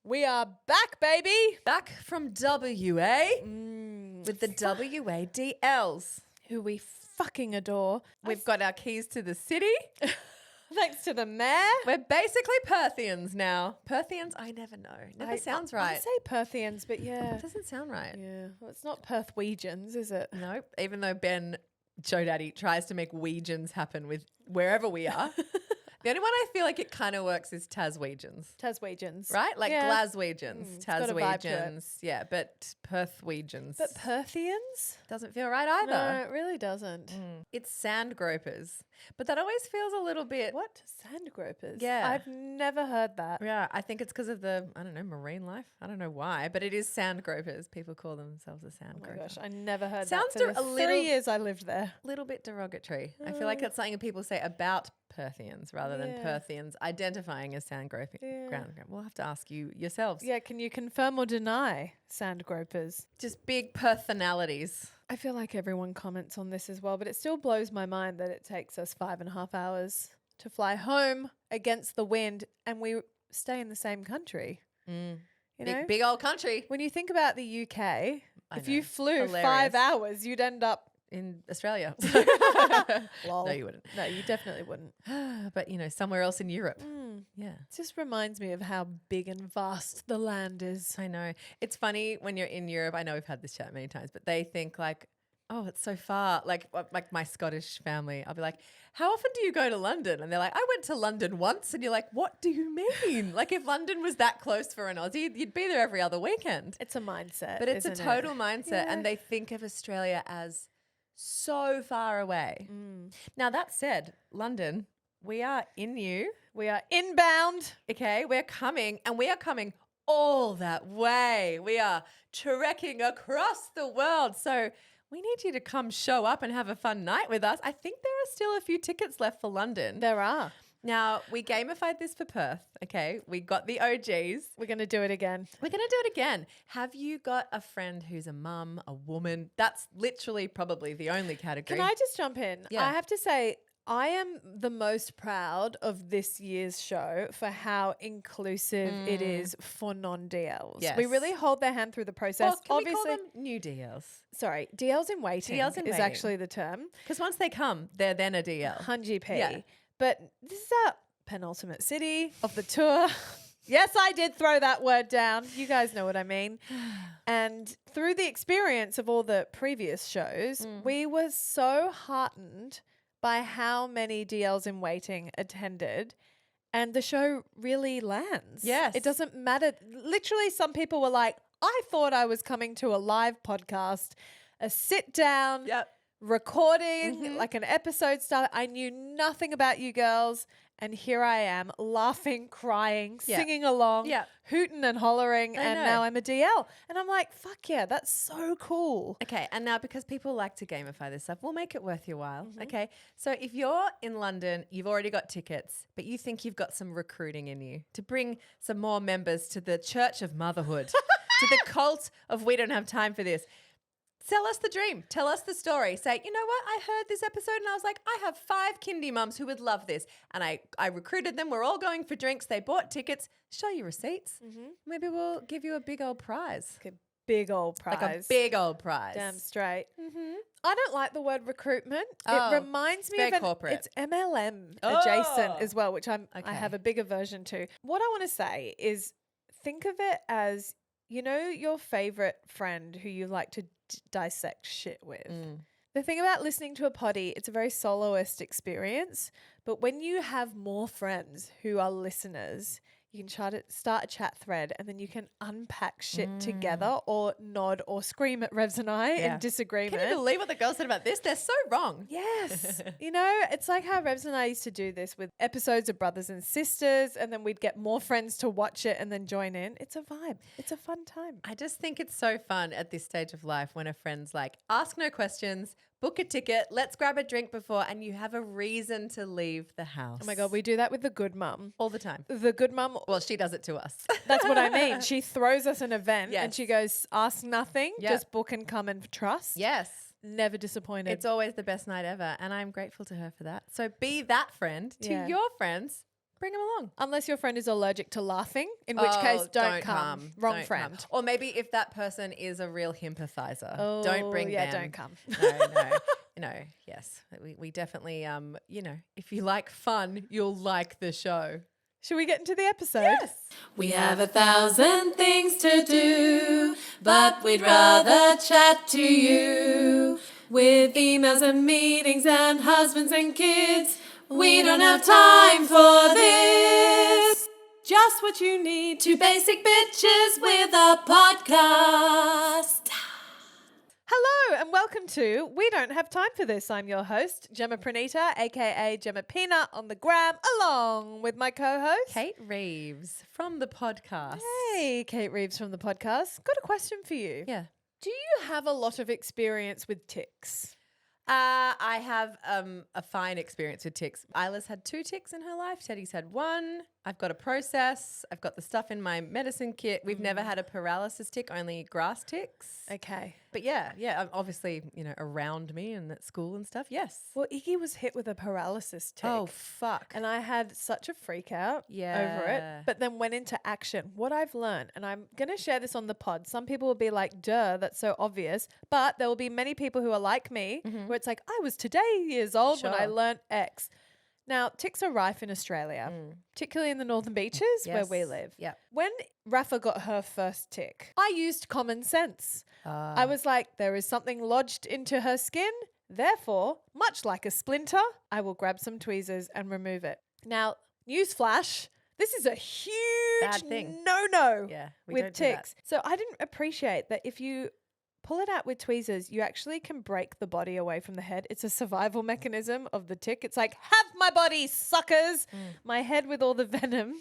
We are back, baby. Back from WA with the WADLs. Who we fucking adore. We've got our keys to the city. Thanks to the mayor. We're basically Perthians now. Perthians? I never know. Never sounds right. I say Perthians, but yeah. It doesn't sound right. Yeah. Well, it's not Perthwegians, is it? Nope. Even though Ben, Joe Daddy, tries to make Weegians happen with wherever we are. The only one I feel like it kind of works is Taswegians. Taswegians. Right? Like Yeah. Glaswegians, got a vibe to it. Taswegians. Yeah, but Perthwegians. But Perthians? Doesn't feel right either. No, it really doesn't. It's sand gropers. But that always feels a little bit. What? Sand gropers? Yeah. I've never heard that. Yeah, I think it's because of the, I don't know, marine life. I don't know why, but it is sand gropers. People call themselves a sand Oh my groper. gosh, I never heard Sounds that. For a the little- 3 years I lived there. Little bit derogatory. I feel like that's something people say about Perthians rather than Yeah. Perthians identifying as sand groping. Yeah. We'll have to ask you yourselves. Yeah, can you confirm or deny sand gropers? Just big personalities. I feel like everyone comments on this as well, but it still blows my mind that it takes us 5.5 hours to fly home against the wind and we stay in the same country. You know? Big old country. When you think about the UK, if you know. flew Hilarious. 5 hours, you'd end up. In Australia. Lol. No, you wouldn't. No, you definitely wouldn't. But, somewhere else in Europe. Yeah. It just reminds me of how big and vast the land is. I know. It's funny when you're in Europe. I know we've had this chat many times, but they think like, oh, it's so far. Like my Scottish family, I'll be like, how often do you go to London? And they're like, I went to London once. And you're like, what do you mean? Like if London was that close for an Aussie, you'd be there every other weekend. It's a mindset. But it's a isn't total it? mindset. Yeah. And they think of Australia as so far away. Now, that said, London, we are in you. We are inbound. Okay, we're coming and we are coming all that way. We are trekking across the world. So we need you to come show up and have a fun night with us. I think there are still a few tickets left for London. There are. Now, we gamified this for Perth. Okay, we got the OGs. We're going to do it again. We're going to do it again. Have you got a friend who's a mum, a woman? That's literally probably the only category. Can I just jump in? Yeah. I have to say, I am the most proud of this year's show for how inclusive it is for non-DLs. Yes. We really hold their hand through the process. Or can we call them new DLs? Sorry, DLs in waiting DLs in is waiting. actually the term. Because once they come, they're then a DL. 100p. Yeah. But this is our penultimate city of the tour. Yes, I did throw that word down. You guys know what I mean. And through the experience of all the previous shows, we were so heartened by how many DLs in waiting attended. And the show really lands. Yes. It doesn't matter. Literally, some people were like, I thought I was coming to a live podcast, a sit down. Yep. Recording like an episode start. I knew nothing about you girls, and here I am laughing, crying, singing along, hooting and hollering, and know. now I'm a DL. And I'm like, fuck yeah, that's so cool. Okay, and now because people like to gamify this stuff, we'll make it worth your while. Okay, so if you're in London, you've already got tickets, but you think you've got some recruiting in you to bring some more members to the Church of Motherhood, to the cult of we don't have time for this. Sell us the dream. Tell us the story. Say, you know what? I heard this episode and I was like, I have 5 kindy mums who would love this. And I recruited them. We're all going for drinks. They bought tickets. Show your receipts. Maybe we'll give you a big old prize. Like a big old prize. Like a big old prize. Damn straight. I don't like the word recruitment. Oh, it reminds me very of corporate. It's MLM adjacent Oh. as well, which I Okay. have a big aversion to. What I want to say is think of it as, you know, your favorite friend who you like to dissect shit with. The thing about listening to a potty, it's a very soloist experience. But when you have more friends who are listeners, you can start a chat thread and then you can unpack shit together or nod or scream at Revs and I in disagreement. Can you believe what the girl said about this? They're so wrong. Yes. You know, it's like how Revs and I used to do this with episodes of Brothers and Sisters, and then we'd get more friends to watch it and then join in. It's a vibe. It's a fun time. I just think it's so fun at this stage of life when a friend's like, ask no questions, book a ticket, let's grab a drink before, and you have a reason to leave the house. Oh my God, we do that with the good mum. all the time. The good mum, Well, she does it to us. that's what I mean. She throws us an event and Yes. she goes, ask nothing, Yep. just book and come and trust. Yes. Never disappointed. It's always the best night ever, and I'm grateful to her for that. So be that friend to Yeah. your friends. bring them along. Unless your friend is allergic to laughing, in which case don't come. Wrong Don't friend. come. Or maybe if that person is a real sympathizer, Oh, don't bring them. don't come. No, yes. We definitely, if you like fun, you'll like the show. Should we get into the episode? Yes. We have 1,000 things to do, but we'd rather chat to you. With emails and meetings and husbands and kids, we don't have time for this. Just what you need, two basic bitches with a podcast. Hello and welcome to We Don't Have Time for This. I'm your host, Gemma Pranita, aka Gemma Peanut on the gram, along with my co-host, Kate Reeves from the podcast. Hey, Kate Reeves from the podcast. Got a question for you. Yeah. Do you have a lot of experience with ticks? I have a fine experience with ticks. Isla's had 2 ticks in her life. Teddy's had 1. I've got a process. I've got the stuff in my medicine kit. We've never had a paralysis tick, only grass ticks. Okay. But yeah, obviously, around me and at school and stuff, yes. Well, Iggy was hit with a paralysis tick. Oh, fuck. And I had such a freak out over Yeah. it, but then went into action. What I've learned, and I'm going to share this on the pod. Some people will be like, duh, that's so obvious. But there will be many people who are like me, where it's like, I was today years old when I Sure. learnt X. Now, ticks are rife in Australia, particularly in the northern beaches where we Yes. live. Yep. When Raffa got her first tick, I used common sense. I was like, there is something lodged into her skin. Therefore, much like a splinter, I will grab some tweezers and remove it. Now, newsflash, this is a huge Bad thing. no-no Yeah, we with don't do that. ticks. So I didn't appreciate that if you pull it out with tweezers, you actually can break the body away from the head. It's a survival mechanism of the tick. It's like, have my body, suckers. My head with all the venom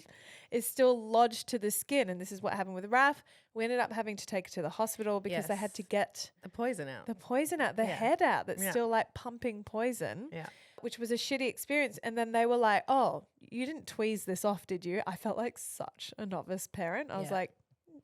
is still lodged to the skin. And this is what happened with Raph. We ended up having to take her to the hospital because they had Yes. to get The poison out. the poison out, the Yeah. head out that's Yeah. still like pumping poison, Yeah. which was a shitty experience. And then they were like, oh, you didn't tweeze this off, did you? I felt like such a novice parent. I was Yeah. like,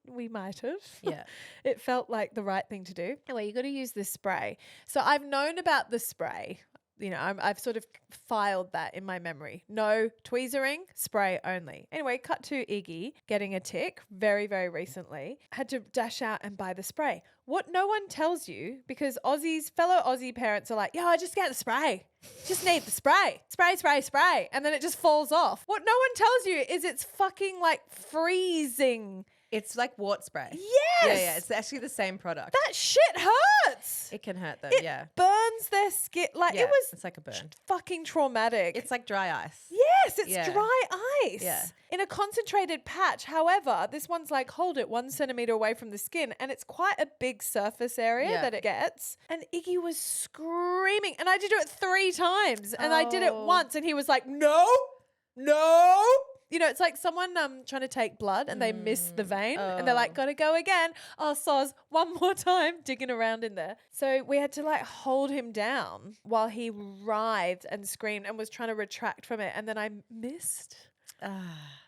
we might have. Yeah. It felt like the right thing to do. Anyway, you got to use this spray. So I've known about the spray. I've sort of filed that in my memory. No tweezering, spray only. Anyway, cut to Iggy getting a tick very, very recently. Had to dash out and buy the spray. What no one tells you, because fellow Aussie parents are like, yo, I just get the spray. Just need the spray. Spray, spray, spray. And then it just falls off. What no one tells you is it's fucking like freezing. It's like wart spray. Yes. Yeah. It's actually the same product. That shit hurts. It can hurt though, It yeah. burns their skin. Like Yeah, it was it's like a burn. fucking traumatic. It's like dry ice. Yes, it's Yeah. dry ice. Yeah. In a concentrated patch. However, this one's like, hold it 1 centimeter away from the skin. And it's quite a big surface area Yeah. that it gets. And Iggy was screaming. And I had to do it 3 times. And I did it Oh. once. And he was like, no. It's like someone trying to take blood and they miss the vein and they're like, gotta go again. Oh, soz, one more time, digging around in there. So we had to like hold him down while he writhed and screamed and was trying to retract from it. And then I missed.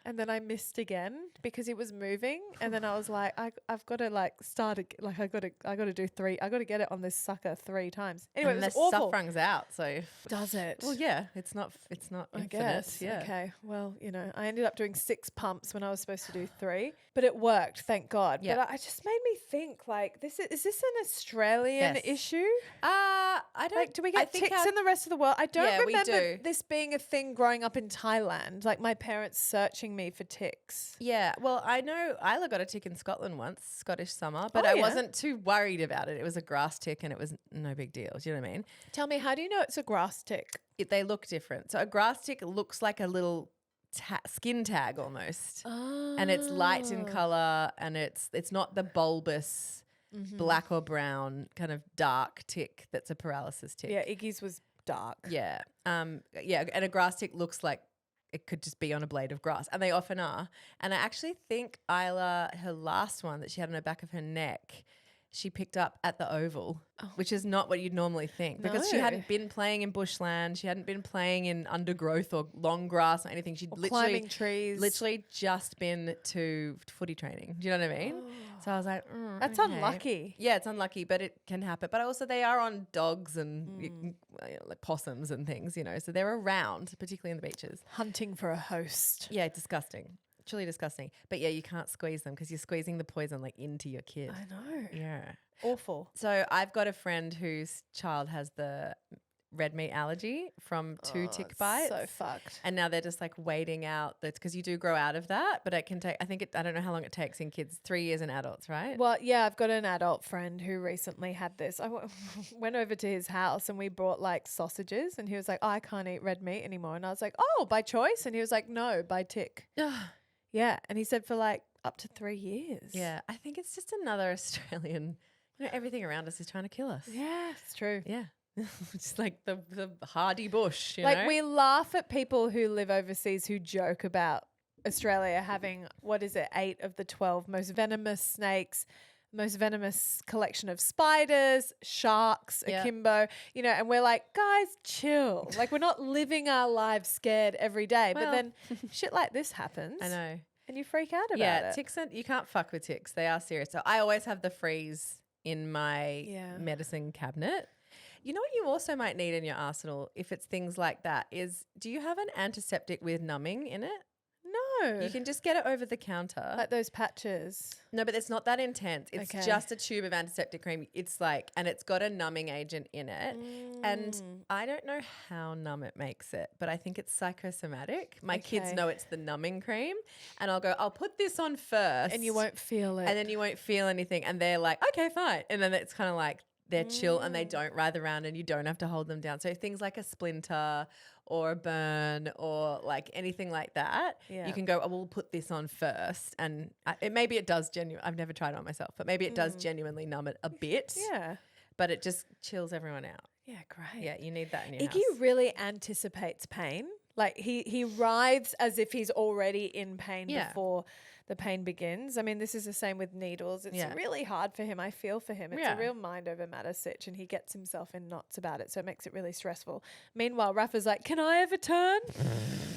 And then I missed again because he was moving. And then I was like, I've got to like start I got to do 3. I got to get it on this sucker 3 times. Anyway, And it was the awful. stuff runs out, so Does it? well, yeah, it's not I infinite. guess. Yeah. Okay. Well, I ended up doing 6 pumps when I was supposed to do 3, but it worked, thank God. Yeah. But I just made me think, like, is this an Australian Yes. issue? I don't. Like, do we I get think ticks in the rest of the world? I don't Yeah, we remember do. this being a thing growing up in Thailand. Like my parents searching me for ticks. Yeah, well, I know Isla got a tick in Scotland once, Scottish summer, but Oh, I yeah. wasn't too worried about it. It was a grass tick and it was no big deal. Do you know what I mean? Tell me, how do you know it's a grass tick? They look different. So a grass tick looks like a little skin tag almost. And it's light in color and it's not the bulbous black or brown kind of dark tick that's a paralysis tick. Yeah, Iggy's was dark. Yeah. And a grass tick looks like it could just be on a blade of grass, and they often are. And I actually think Isla, her last one that she had on the back of her neck, she picked up at the Oval, which is not what you'd normally think because she No. hadn't been playing in bushland. She hadn't been playing in undergrowth or long grass or anything. She'd Climbing trees. literally just been to footy training. Do you know what I mean? So I was like, That's okay. unlucky. Yeah, it's unlucky, but it can happen. But also they are on dogs and like possums and things, you know, so they're around, particularly in the beaches. Hunting for a host. Yeah, disgusting. Truly disgusting. But yeah, you can't squeeze them because you're squeezing the poison like into your kid. I know. Yeah. Awful. So I've got a friend whose child has the red meat allergy from 2 tick bites. So fucked. And now they're just like waiting out because you do grow out of that, but it can take, I don't know how long it takes in kids, 3 years in adults, right? Well, yeah, I've got an adult friend who recently had this. I went over to his house and we brought like sausages and he was like, I can't eat red meat anymore. And I was like, oh, by choice? And he was like, no, by tick. Yeah. And he said for like up to 3 years. Yeah. I think it's just another Australian, you know, everything around us is trying to kill us. Yeah, it's true. Yeah. Just like the hardy bush, you Like know? we laugh at people who live overseas who joke about Australia having, 8 of the 12 most venomous snakes, most venomous collection of spiders, sharks, Yeah. akimbo, you know, and we're like, guys, chill. Like we're not living our lives scared every day. But Well. then shit like this happens. I know. And you freak out about Yeah, it. ticks, you can't fuck with ticks. They are serious. So I always have the freeze in my Yeah. medicine cabinet. You know what you also might need in your arsenal if it's things like that is, do you have an antiseptic with numbing in it? No. You can just get it over the counter. Like those patches. No, but it's not that intense. It's Okay. just a tube of antiseptic cream. It's like, and it's got a numbing agent in it. And I don't know how numb it makes it, but I think it's psychosomatic. My kids Okay. know it's the numbing cream. And I'll go, I'll put this on first. And you won't feel it. And then you won't feel anything. And they're like, okay, fine. And then it's kind of like they're chill and they don't writhe around and you don't have to hold them down. So things like a splinter or a burn or like anything like that, Yeah. you can go, oh, we'll put this on first. And maybe it does I've never tried it on myself, but maybe it does genuinely numb it a bit. Yeah. But it just chills everyone out. Yeah, great. Yeah, you need that in your Iggy house. really anticipates pain. Like he writhes as if he's already in pain Yeah. before the pain begins. I mean, this is the same with needles. It's Yeah. really hard for him. I feel for him. It's Yeah. a real mind over matter sitch and he gets himself in knots about it. So it makes it really stressful. Meanwhile, Raffa's like, can I ever turn?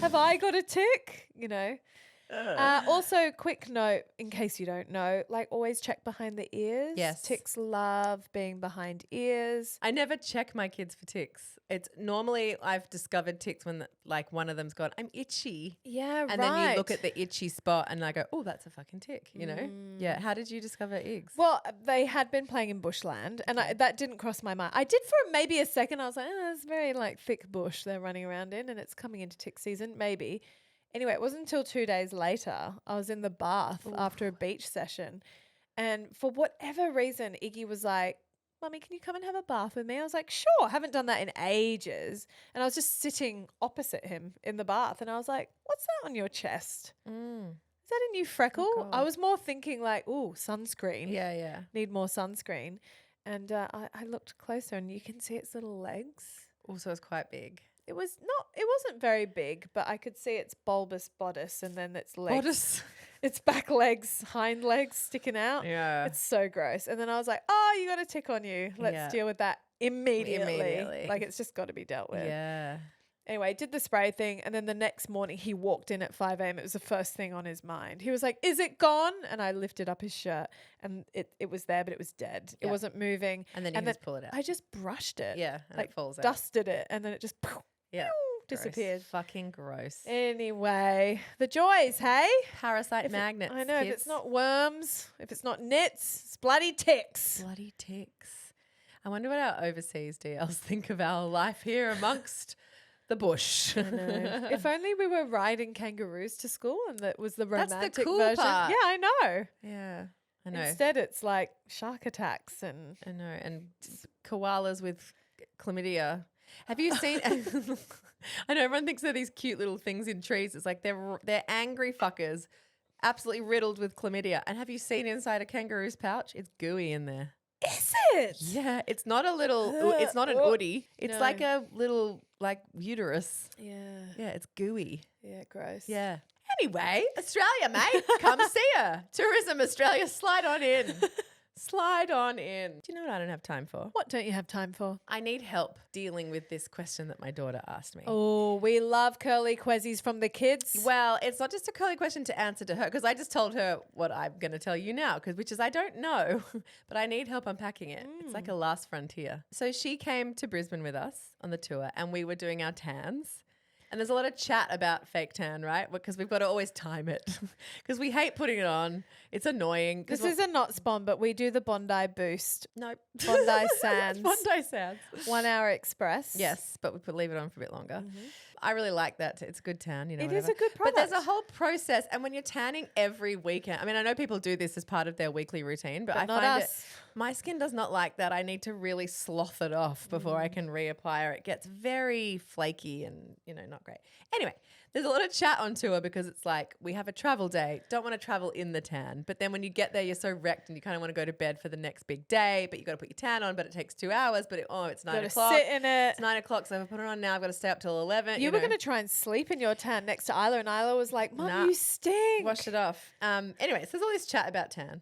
Have I got a tick? You know? Also, quick note, in case you don't know, like always check behind the ears. Yes. Ticks love being behind ears. I never check my kids for ticks. It's normally I've discovered ticks when like one of them's gone, I'm itchy. Yeah, And then you look at the itchy spot and I go, oh, that's a fucking tick, you know? Yeah. How did you discover eggs? Well, they had been playing in bushland, and that didn't cross my mind. I did for maybe a second. I was like, oh, it's very like thick bush they're running around in, and it's coming into tick season, maybe. Anyway, it wasn't until 2 days later I was in the bath after a beach session, and for whatever reason, Iggy was like, Mummy, can you come and have a bath with me? I was like, sure. I haven't done that in ages. And I was just sitting opposite him in the bath, and I was like, what's that on your chest? Is that a new freckle? God. I was more thinking like, ooh, sunscreen. Yeah, yeah. Need more sunscreen. And I looked closer and you can see its little legs. Also, it's quite big. It wasn't very big, but I could see its bulbous bodice and then its legs. Bodice. Its back legs, hind legs sticking out. Yeah. It's so gross. And then I was like, oh, you got a tick on you. Let's Yeah. deal with that immediately. Immediately. Like it's just got to be dealt with. Yeah. Anyway, did the spray thing, and then the next morning he walked in at 5 a.m. It was the first thing on his mind. He was like, is it gone? And I lifted up his shirt, and it was there, but it was dead. It Yeah. wasn't moving. And then you just pull it out. I just brushed it. Yeah. And like it falls out. dusted it, and then it just Yeah. disappeared. Gross. Fucking gross. Anyway, the joys, hey? Parasite magnets. I know, if kids. it's not worms, if it's not nits, it's bloody ticks. Bloody ticks. I wonder what our overseas DLs think of our life here amongst the bush. I know. If only we were riding kangaroos to school and that was the That's the romantic cool version. part. Yeah, I know. Yeah. I know. Instead, it's like shark attacks and I know. And koalas with chlamydia. Have you seen? I know everyone thinks they're these cute little things in trees. It's like they're angry fuckers, absolutely riddled with chlamydia. And have you seen inside a kangaroo's pouch? It's gooey in there. is it? Yeah, it's not a little. It's not an Oh, oodie. It's no. like a little like uterus. Yeah. Yeah, it's gooey. Yeah, gross. Yeah. Anyway, Australia, mate, come see her. Tourism Australia, slide on in. Slide on in. Do you know what I don't have time for? What don't you have time for? I need help dealing with this question that my daughter asked me. Oh, we love curly quezzies from the kids. Well, it's not just a curly question to answer to her because I just told her what I'm going to tell you now, which is I don't know, but I need help unpacking it. It's like a last frontier. So she came to Brisbane with us on the tour and we were doing our tans. And there's a lot of chat about fake tan, right? Because we've got to always time it because we hate putting it on. It's annoying. This is a Notspons, but we do the Bondi Boost. Nope. Bondi Sands. Bondi Sands. 1 hour express. Yes, but we leave it on for a bit longer. I really like that. It's a good tan, you know. It is a good product. But there's a whole process. And when you're tanning every weekend, I mean, I know people do this as part of their weekly routine, but I not find us. my skin does not like that. I need to really sloth it off before I can reapply or it gets very flaky and, not great. Anyway, there's a lot of chat on tour because it's like we have a travel day, don't want to travel in the tan. But then when you get there, you're so wrecked and you kind of want to go to bed for the next big day, but you got to put your tan on, but it takes 2 hours, but it's 9 o'clock. Sit in it. It's 9 o'clock, so if I put it on now, I've got to stay up till 11. You were going to try and sleep in your tan next to Isla, and Isla was like, Mum, Nah. you stink. Wash it off. Anyway, so there's all this chat about tan.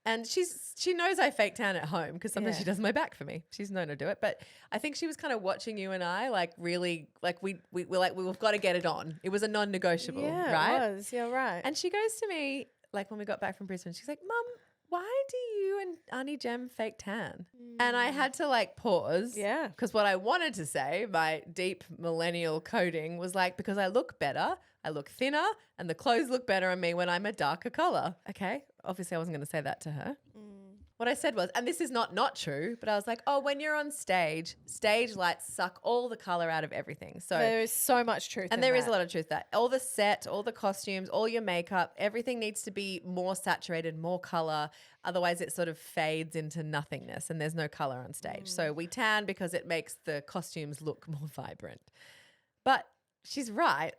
And she knows I fake tan at home because sometimes she does my back for me. She's known to do it. But I think she was kind of watching you and I really we've got to get it on. It was a non-negotiable, right? It was. You're right. And she goes to me, like when we got back from Brisbane, she's like, Mum, why do you and Auntie Jem fake tan? And I had to pause. Yeah. Because what I wanted to say, my deep millennial coding was because I look better, I look thinner, and the clothes look better on me when I'm a darker color. Okay. Obviously I wasn't going to say that to her. What I said was, and this is not true, but I was like, oh, when you're on stage lights suck all the color out of everything. So there is so much truth and in there that. is a lot of truth that all the set, all the costumes, all your makeup, everything needs to be more saturated, more color. Otherwise it sort of fades into nothingness and there's no color on stage. So we tan because it makes the costumes look more vibrant. But she's right.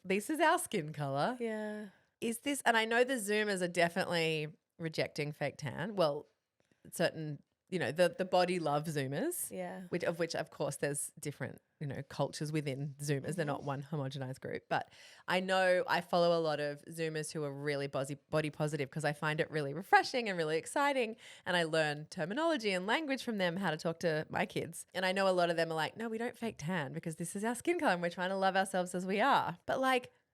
This is our skin color. Yeah. Is this, and I know the Zoomers are definitely rejecting fake tan. Well, certain, the body love Zoomers. Yeah. Which of course there's different, cultures within Zoomers. They're not one homogenized group. But I know I follow a lot of Zoomers who are really body positive because I find it really refreshing and really exciting. And I learn terminology and language from them, how to talk to my kids. And I know a lot of them are like, no, we don't fake tan because this is our skin color and we're trying to love ourselves as we are. But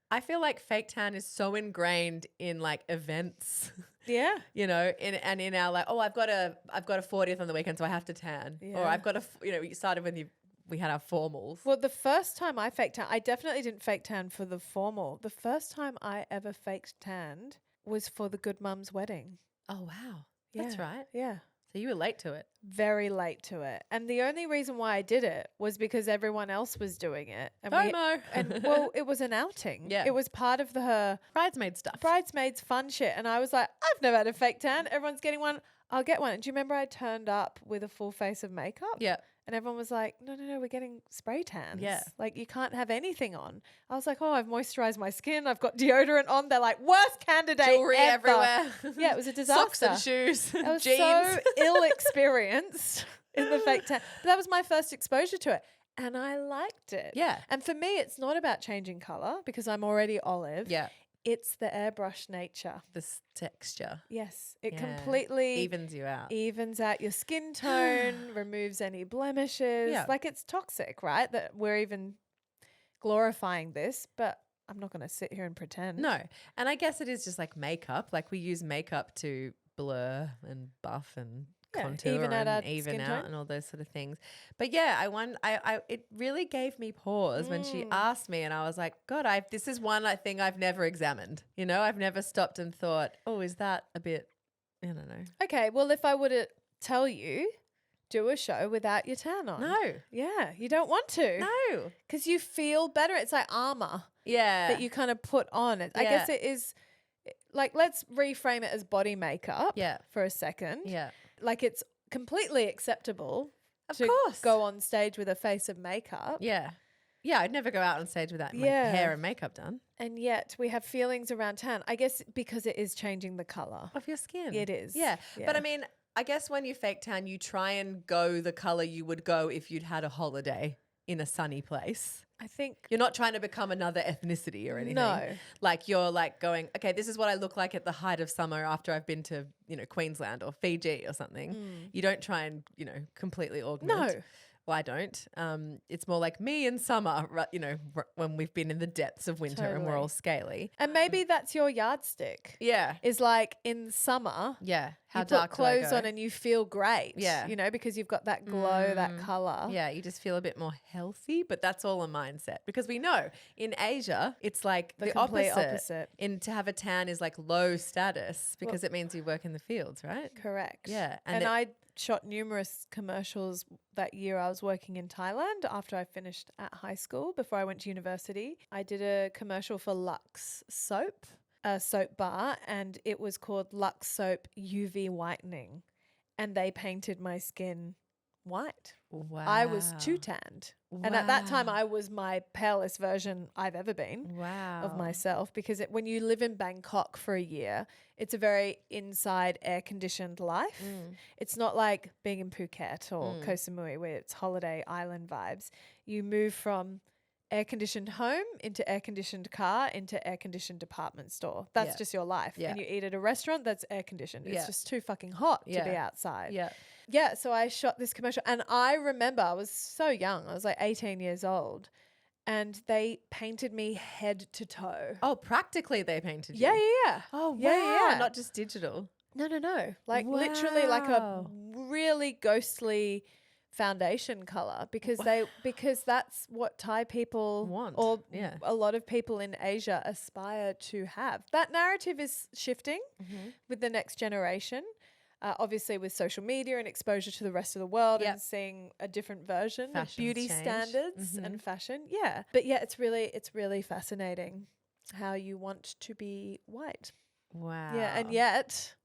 I feel like fake tan is so ingrained in events. Yeah. In our I've got a 40th on the weekend, so I have to tan. Yeah. Or I've got you started when we had our formals. Well, the first time I faked tan, I definitely didn't fake tan for the formal. The first time I ever faked tanned was for the Good Mum's wedding. Oh, wow. That's Yeah. right. Yeah. So you were late to it. Very late to it. And the only reason why I did it was because everyone else was doing it. And FOMO. it was an outing. Yeah. It was part of her Bridesmaid stuff. bridesmaids fun shit. And I was like, I've never had a fake tan. Everyone's getting one. I'll get one. And do you remember I turned up with a full face of makeup? Yeah. And everyone was like, no, we're getting spray tans. Yeah. You can't have anything on. I was like, oh, I've moisturized my skin. I've got deodorant on. They're like, worst candidate Jewelry ever. everywhere. Yeah, it was a disaster. Socks and shoes. I was jeans. so ill experienced in the fake tan. But that was my first exposure to it. And I liked it. Yeah. And for me, it's not about changing color because I'm already olive. Yeah. It's the airbrush nature. This texture. Yes. It Yeah. completely Evens you out. evens out your skin tone, removes any blemishes. Yeah. It's toxic, right? That we're even glorifying this, but I'm not going to sit here and pretend. No. And I guess it is just makeup. We use makeup to blur and buff and contour even out our and even skin out tone. and all those sort of things. But yeah, it really gave me pause when she asked me and I was like, God, this is one thing I've never examined. I've never stopped and thought, oh, is that a bit, I don't know. Okay, well, if I were to tell you, do a show without your tan on. No. Yeah, you don't want to. No. Because you feel better. It's like armor Yeah. that you kind of put on. I guess it is, let's reframe it as body makeup Yeah. for a second. Yeah. It's completely acceptable Of to course. go on stage with a face of makeup. Yeah. Yeah, I'd never go out on stage without my Yeah. hair and makeup done. And yet we have feelings around tan. I guess because it is changing the color. Of your skin. It is. Yeah. Yeah. But I mean, I guess when you fake tan, you try and go the color you would go if you'd had a holiday in a sunny place. I think You're not trying to become another ethnicity or anything. no. Like you're like going, okay, this is what I look like at the height of summer after I've been to, Queensland or Fiji or something. You don't try and, completely augment. No. Well, I don't. It's more like me in summer, when we've been in the depths of winter and we're Totally. all scaly. And maybe that's your yardstick. Yeah. Is like in summer, Yeah. How you put dark do I clothes go? on and you feel great. Yeah. Because you've got that glow, that color. Yeah, you just feel a bit more healthy, but that's all a mindset because we know in Asia it's like the complete opposite. opposite. In to have a tan is like low status because it means you work in the fields, right? Correct. Yeah, And I shot numerous commercials that year I was working in Thailand after I finished at high school before I went to university. I did a commercial for Lux soap, a soap bar, and it was called Lux Soap UV Whitening. And they painted my skin white. Wow. I was too tanned. And at that time, Wow. I was my palest version I've ever been Wow. of myself because when you live in Bangkok for a year, it's a very inside air conditioned life. It's not like being in Phuket or Koh Samui where it's holiday island vibes. You move from air conditioned home into air conditioned car into air conditioned department store. That's Yeah. just your life. Yeah. And you eat at a restaurant that's air conditioned. It's Yeah. just too fucking hot to be Yeah. outside. Yeah. Yeah, so I shot this commercial and I remember I was so young. I was like 18 years old and they painted me head to toe. Oh, practically they painted you. Yeah, yeah, yeah. Oh, wow. Yeah. Not just digital. No. Like literally like a Wow. really ghostly foundation color because that's what Thai people Want, or yeah. a lot of people in Asia aspire to have. That narrative is shifting with the next generation. Obviously with social media and exposure to the rest of the world Yep. and seeing a different version Fashion's of beauty changed. standards and fashion. Yeah. But yeah, it's really fascinating how you want to be white. Wow. Yeah. And yet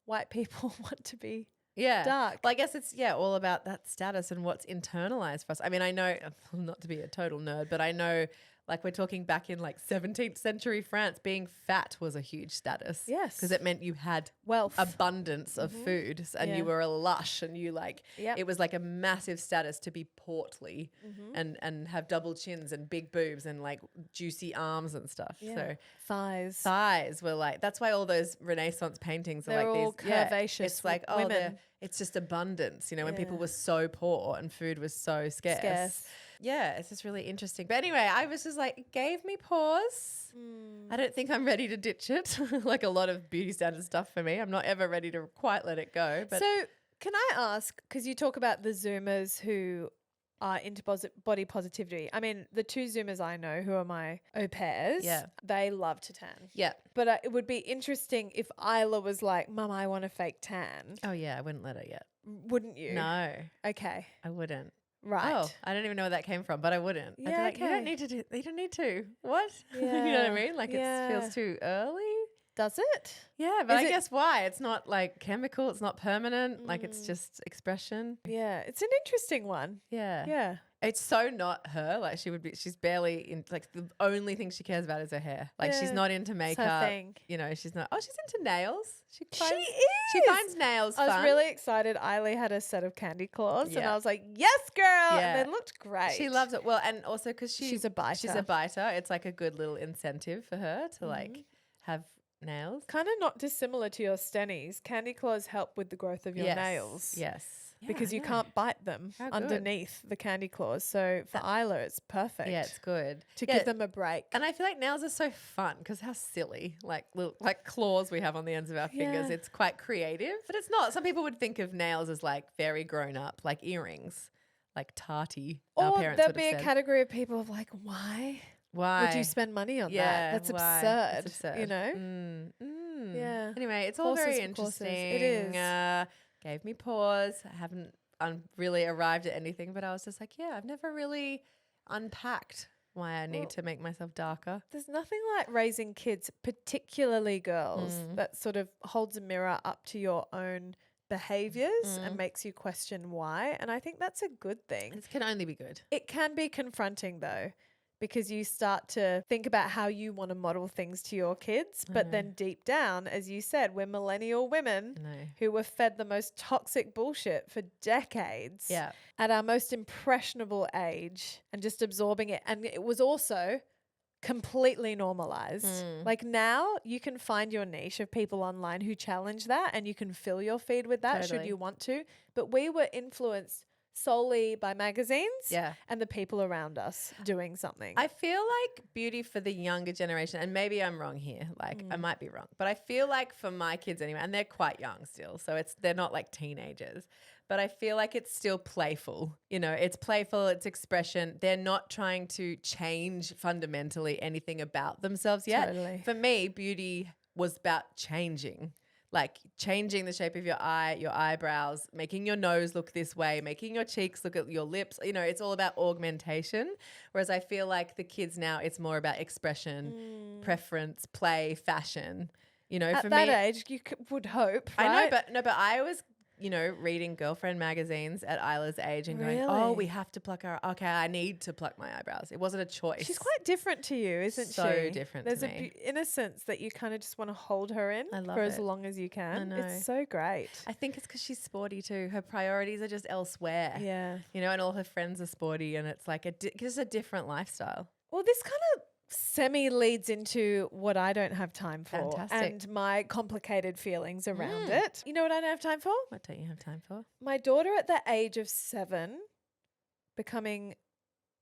white people want to be dark. Well, I guess it's, all about that status and what's internalized for us. I mean, I know, not to be a total nerd, but I know like we're talking back in like 17th century France, being fat was a huge status. Yes. Because it meant you had Wealth. abundance of food and Yeah. you were a lush and you Yep. it was like a massive status to be portly and have double chins and big boobs and like juicy arms and stuff. Yeah. So thighs were like, that's why all those Renaissance paintings They're are like all these curvaceous It's like, women. it's just abundance, when people Yeah. were so poor and food was so scarce. Yeah, it's just really interesting. But anyway, I was just like, it gave me pause. I don't think I'm ready to ditch it. Like a lot of beauty standard stuff for me. I'm not ever ready to quite let it go. But So can I ask, because you talk about the Zoomers who are into body positivity. I mean, the two Zoomers I know who are my au pairs, Yeah. they love to tan. yeah. But it would be interesting if Isla was like, Mum, I want a fake tan. Oh yeah, I wouldn't let her yet. Wouldn't you? No, Okay. I wouldn't. Right. Oh, I don't even know where that came from, but I wouldn't. I'd be Yeah, like, you okay. don't need to do. You don't need to. What? You know what Yeah, I mean? Like yeah. it feels too early. Does it? Yeah, but Is I it- guess why? It's not like chemical. It's not permanent. Like it's just expression. Yeah. It's an interesting one. Yeah. Yeah. It's so not her. Like she's barely in. Like the only thing she cares about is her hair. Like she's Yeah, not into her makeup. thing. She's not. Oh, she's into nails. She She finds, is. She finds nails I was fun. really excited. Eiley had a set of candy claws, and Yeah. I was like, "Yes, girl!" Yeah. And they looked great. She loves it. Well, and also because She's a biter. She's a biter. It's like a good little incentive for her to like have nails. Kind of not dissimilar to your stennies. Candy claws help with the growth of your Yes. nails. Yes. Because Yeah, you I know. can't bite them How good. underneath the candy claws. So for Isla, it's perfect. Yeah, it's good to Yeah, give them a break. And I feel like nails are so fun because how silly, like little like claws we have on the ends of our fingers. Yeah. It's quite creative, but it's not. Some people would think of nails as like very grown up, like earrings, like tarty. Our Or parents there'll would be have a said. category of people of like, why Why would you spend money on Yeah, that? That's why? absurd. It's absurd. You know? Yeah. Anyway, it's all Horses very for courses. interesting. It is. Gave me pause. I haven't really arrived at anything, but I was just like, yeah, I've never really unpacked why I need to make myself darker. There's nothing like raising kids, particularly girls, that sort of holds a mirror up to your own behaviors and makes you question why. And I think that's a good thing. This can only be good. It can be confronting though, because you start to think about how you want to model things to your kids. But then deep down, as you said, we're millennial women who were fed the most toxic bullshit for decades at our most impressionable age and just absorbing it. And it was also completely normalized. Like now you can find your niche of people online who challenge that, and you can fill your feed with that should you want to. But we were influenced solely by magazines and the people around us doing something. I feel like beauty for the younger generation, and maybe I'm wrong here, like I might be wrong, but I feel like for my kids anyway, and they're quite young still, so they're not like teenagers, but I feel like it's still playful. You know, it's playful, it's expression. They're not trying to change fundamentally anything about themselves yet. Totally. For me, beauty was about changing. Like changing the shape of your eye, your eyebrows, making your nose look this way, making your cheeks look at your lips. You know, it's all about augmentation. Whereas I feel like the kids now, it's more about expression, preference, play, fashion. You know, at for that me, age, you would hope, right? I know, but I was, you know, reading girlfriend magazines at Isla's age and going, oh, we have to pluck our, okay, I need to pluck my eyebrows. It wasn't a choice. She's quite different to you, isn't she? So different There's to me. innocence that you kind of just want to hold her in I love for as it. long as you can. I know. It's so great. I think it's because she's sporty too. Her priorities are just elsewhere. Yeah. You know, and all her friends are sporty, and it's like just a different lifestyle. Well, this kind of semi leads into what I don't have time for. Fantastic. And my complicated feelings around it. You know what I don't have time for? What don't you have time for? My daughter at the age of 7 becoming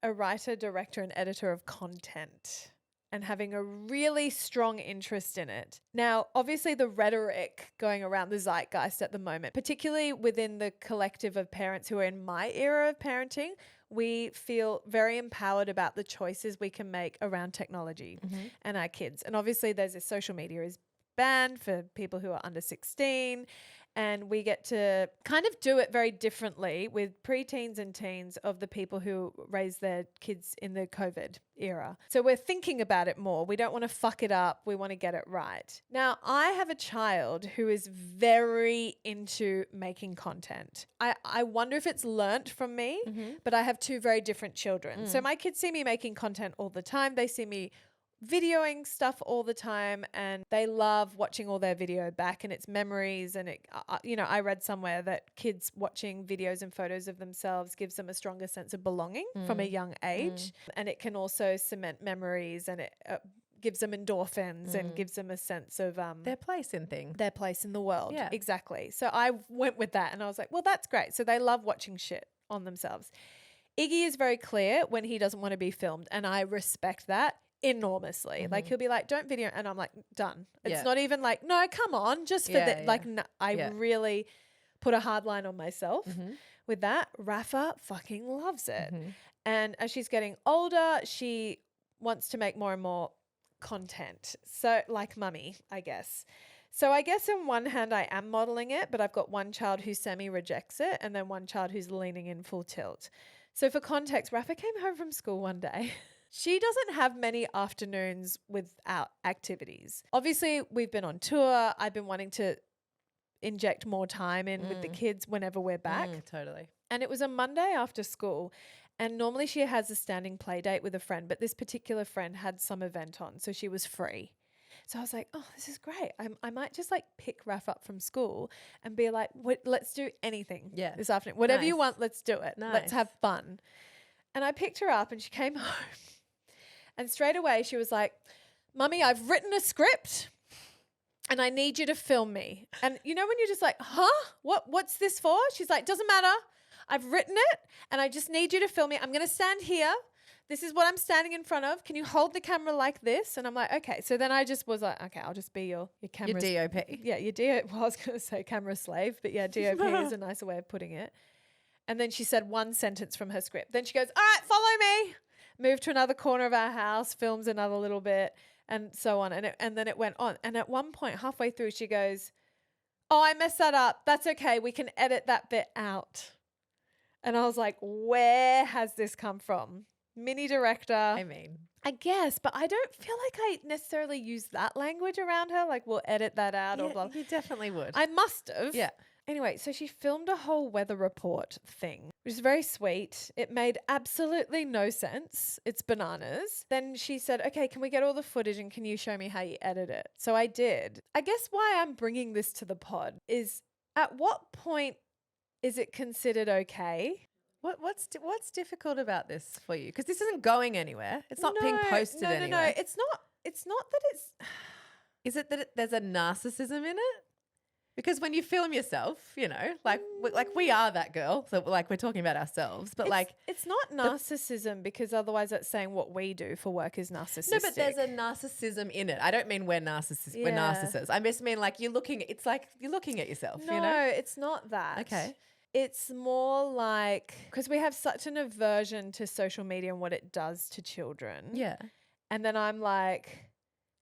a writer, director, and editor of content and having a really strong interest in it. Now, obviously the rhetoric going around the zeitgeist at the moment, particularly within the collective of parents who are in my era of parenting, we feel very empowered about the choices we can make around technology and our kids. And obviously there's this social media is banned for people who are under 16. And we get to kind of do it very differently with preteens and teens of the people who raise their kids in the COVID era. So we're thinking about it more. We don't want to fuck it up. We want to get it right. Now, I have a child who is very into making content. I wonder if it's learnt from me, but I have 2 very different children. So my kids see me making content all the time. They see me videoing stuff all the time, and they love watching all their video back and its memories. And it, you know, I read somewhere that kids watching videos and photos of themselves gives them a stronger sense of belonging from a young age, and it can also cement memories, and it gives them endorphins and gives them a sense of Their place in things. their place in the world. Yeah. Exactly. So I went with that, and I was like, well, that's great. So they love watching shit on themselves. Iggy is very clear when he doesn't want to be filmed, and I respect that enormously. Like he'll be like, don't video, and I'm like, done. It's not even like, no, come on, just for like no, I really put a hard line on myself with that. Raffa fucking loves it. And as she's getting older, she wants to make more and more content. So like mummy, I guess. So I guess on one hand I am modeling it, but I've got one child who semi rejects it and then one child who's leaning in full tilt. So for context, Raffa came home from school one day. She doesn't have many afternoons without activities. Obviously, we've been on tour. I've been wanting to inject more time in with the kids whenever we're back. Totally. And it was a Monday after school. And normally she has a standing play date with a friend, but this particular friend had some event on, so she was free. So I was like, oh, this is great. I might just like pick Raf up from school and be like, let's do anything this afternoon. Whatever you want, let's do it. Let's have fun. And I picked her up and she came home. And straight away she was like, Mummy, I've written a script and I need you to film me. And you know when you're just like, huh? What's this for? She's like, doesn't matter. I've written it and I just need you to film me. I'm going to stand here. This is what I'm standing in front of. Can you hold the camera like this? And I'm like, okay. So then I just was like, okay, I'll just be your camera. Your DOP. Yeah, your DOP. Well, I was going to say camera slave, but yeah, DOP is a nicer way of putting it. And then she said one sentence from her script. Then she goes, all right, follow me. Move to another corner of our house, films another little bit, and so on. And then it went on. And at one point, halfway through, she goes, oh, I messed that up. That's okay. We can edit that bit out. And I was like, where has this come from? Mini director. I mean, I guess, but I don't feel like I necessarily use that language around her. Like, we'll edit that out or blah. you definitely would. I must have. Yeah. Anyway, so she filmed a whole weather report thing, which is very sweet. It made absolutely no sense. It's bananas. Then she said, okay, can we get all the footage and can you show me how you edit it? So I did. I guess why I'm bringing this to the pod is at what point is it considered okay? What's difficult about this for you? Because this isn't going anywhere. It's not being posted anywhere. No. It's not that it's. Is it that there's a narcissism in it? Because when you film yourself, you know, like we are that girl, so like we're talking about ourselves, but it's not narcissism because otherwise that's saying what we do for work is narcissistic. No, but there's a narcissism in it. I don't mean we're narcissists. We're narcissists. I just mean like it's like you're looking at yourself. No, you know? it's not that. Okay. It's more like because we have such an aversion to social media and what it does to children. Yeah. And then I'm like,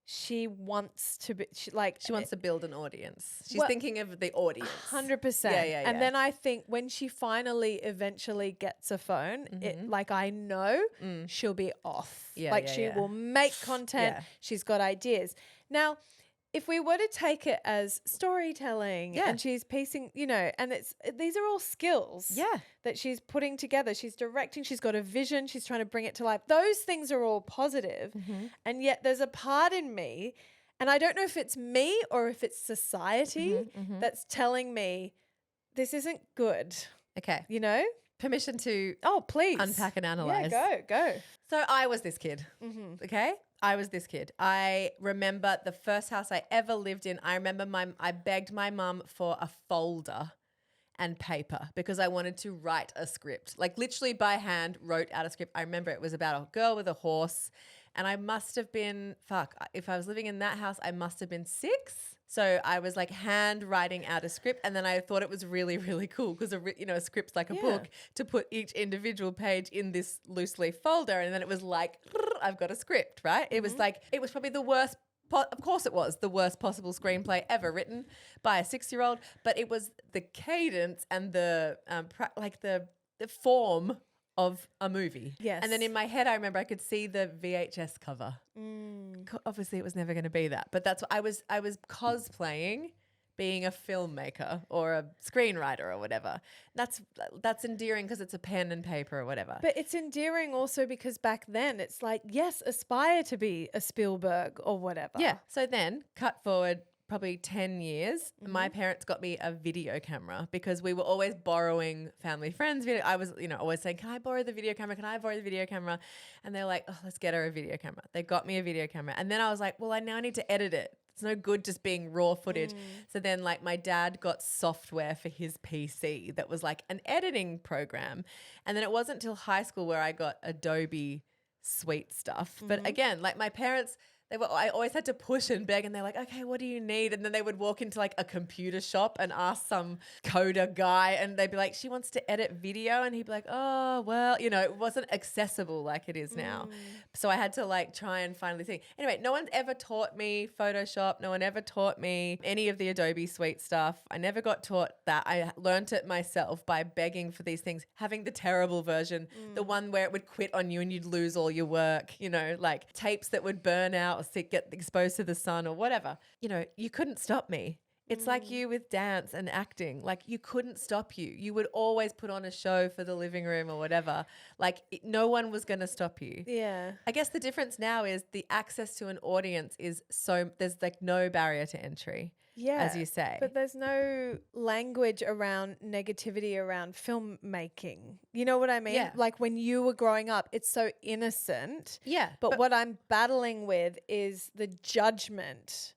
she wants to be she wants to build an audience. She's thinking of the audience. 100%. Yeah. And then I think when she finally eventually gets a phone, it like I know she'll be off. She will make content. Yeah. She's got ideas. Now, if we were to take it as storytelling and she's piecing, you know, and these are all skills that she's putting together. She's directing, she's got a vision, she's trying to bring it to life. Those things are all positive. And yet there's a part in me, and I don't know if it's me or if it's society that's telling me this isn't good. Okay. You know? Permission to please unpack and analyze. Yeah, go. So I was this kid. Okay? I was this kid. I remember the first house I ever lived in. I remember I begged my mum for a folder and paper because I wanted to write a script. Like literally by hand wrote out a script. I remember it was about a girl with a horse, and I must have been, if I was living in that house, I must have been 6. So I was like hand writing out a script, and then I thought it was really, really cool because a script's like a book, to put each individual page in this loose leaf folder, and then it was like, I've got a script, right? It was like, it was probably the worst. Of course it was the worst possible screenplay ever written by a 6-year-old, but it was the cadence and the form of a movie. Yes. And then in my head, I remember I could see the VHS cover. Obviously it was never going to be that, but that's what I was cosplaying being a filmmaker or a screenwriter or whatever. That's endearing because it's a pen and paper or whatever. But it's endearing also because back then it's like, yes, aspire to be a Spielberg or whatever. Yeah. So then cut forward probably 10 years, my parents got me a video camera because we were always borrowing family friends' video. I was, always saying, can I borrow the video camera? Can I borrow the video camera? And they're like, let's get her a video camera. They got me a video camera. And then I was like, well, I now need to edit it. It's no good just being raw footage. So then like my dad got software for his PC that was like an editing program. And then it wasn't until high school where I got Adobe Suite stuff. But again, like my parents, I always had to push and beg, and they're like, okay, what do you need? And then they would walk into like a computer shop and ask some coder guy, and they'd be like, she wants to edit video. And he'd be like, oh, well, it wasn't accessible like it is now. So I had to like try and finally think. Anyway, no one's ever taught me Photoshop. No one ever taught me any of the Adobe Suite stuff. I never got taught that. I learned it myself by begging for these things, having the terrible version, the one where it would quit on you and you'd lose all your work, like tapes that would burn out, get exposed to the sun or whatever. You couldn't stop me. It's like you with dance and acting. Like you couldn't stop you. You would always put on a show for the living room or whatever. Like no one was going to stop you. Yeah. I guess the difference now is the access to an audience is there's like no barrier to entry. Yeah. As you say. But there's no language around negativity around filmmaking. You know what I mean? Yeah. Like when you were growing up, it's so innocent. Yeah. But what I'm battling with is the judgment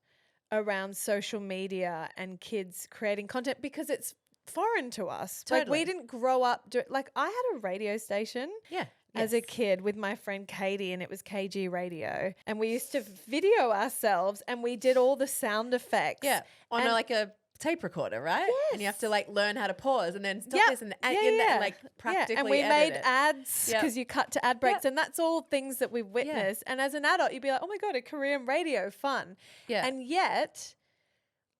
around social media and kids creating content because it's foreign to us. Totally. Like we didn't grow up I had a radio station. Yeah. As a kid with my friend Katie, and it was KG radio, and we used to video ourselves and we did all the sound effects. Yeah. On like a tape recorder, right? Yes. And you have to like learn how to pause and then stop this and like practically and we edit made it. ads because you cut to ad breaks and that's all things that we've witnessed. And as an adult, you'd be like, oh my God, a Korean radio, fun. Yeah. And yet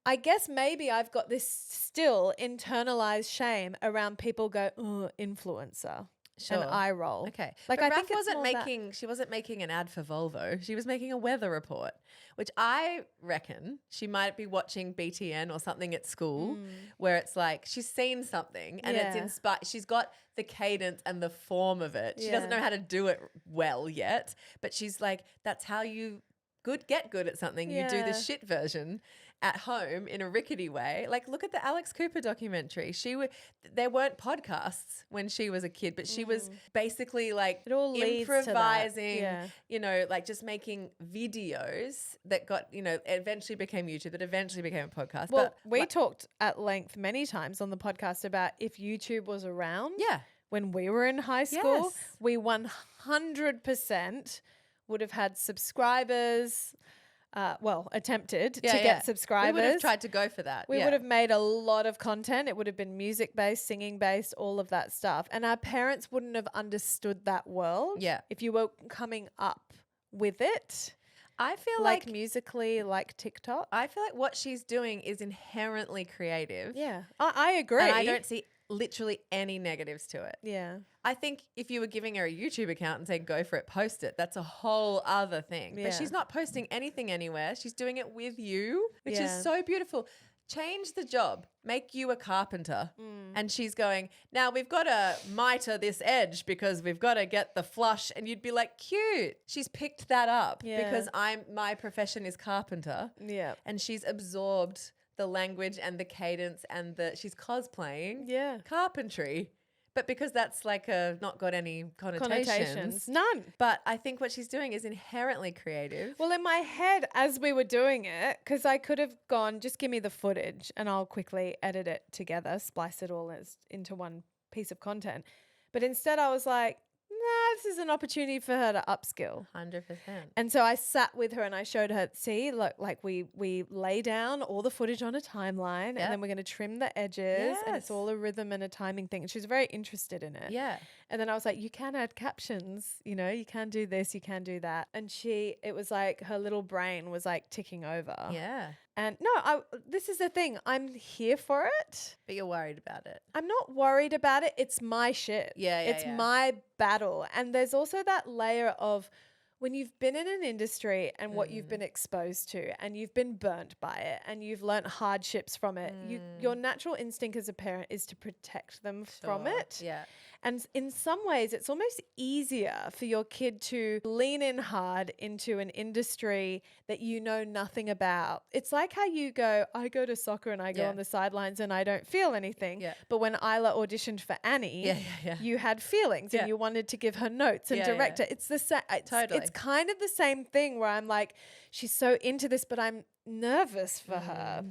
I guess maybe I've got this still internalized shame around people go, oh, influencer. Sure. an eye roll. Okay. Like, But I think Raf it's more that- she wasn't making an ad for Volvo. She was making a weather report, which I reckon she might be watching BTN or something at school where it's like she's seen something and it's Yeah. inspired. She's got the cadence and the form of it. She doesn't Yeah. know how to do it well yet, but she's like, that's how you get good at something. You do the Yeah. shit version at home in a rickety way. Like, look at the Alex Cooper documentary. There weren't podcasts when she was a kid, but she was basically like It all leads to that. improvising, Yeah. you know, like just making videos that got, you know, eventually became YouTube, that eventually became a podcast. Well, but we talked at length many times on the podcast about if YouTube was around yeah, when we were in high school, Yes. we 100% would have had subscribers, attempted to get subscribers. We would have tried to go for that. We would have made a lot of content. It would have been music-based, singing-based, all of that stuff. And our parents wouldn't have understood that world Yeah. if you were coming up with it, I feel like like Musically, like TikTok. I feel like what she's doing is inherently creative. Yeah, I agree. And I don't see literally any negatives to it. Yeah. I think if you were giving her a YouTube account and saying, go for it, post it, that's a whole other thing. Yeah. But she's not posting anything anywhere. She's doing it with you, which Yeah. is so beautiful. Change the job, make you a carpenter. And she's going, now we've got to miter this edge because we've got to get the flush. And you'd be like, cute. She's picked that up Yeah. because my profession is carpenter. Yeah. And she's absorbed the language and the cadence and she's cosplaying Yeah. carpentry. But because that's like not got any connotations. None. But I think what she's doing is inherently creative. Well, in my head, as we were doing it, because I could have gone, just give me the footage and I'll quickly edit it together, splice it all into one piece of content. But instead, I was like, nah, this is an opportunity for her to upskill. 100%. And so I sat with her and I showed her, see, look, like we lay down all the footage on a timeline and Yep. then we're going to trim the edges and it's Yes. all a rhythm and a timing thing. And she's very interested in it. Yeah. And then I was like, you can add captions, you know, you can do this, you can do that. And it was like her little brain was like ticking over. Yeah. And no, this is the thing. I'm here for it. But you're worried about it. I'm not worried about it. It's my shit. Yeah, It's yeah. my battle. And there's also that layer of when you've been in an industry and what you've been exposed to and you've been burnt by it and you've learnt hardships from it, your natural instinct as a parent is to protect them from Sure. it. Yeah. And in some ways, it's almost easier for your kid to lean in hard into an industry that you know nothing about. It's like how you go, I go to soccer and I go Yeah. on the sidelines and I don't feel anything. Yeah. But when Isla auditioned for Annie, Yeah. you had feelings Yeah. and you wanted to give her notes and Yeah, direct yeah. her. It's the same. Totally. It's kind of the same thing where I'm like, she's so into this, but I'm nervous for her.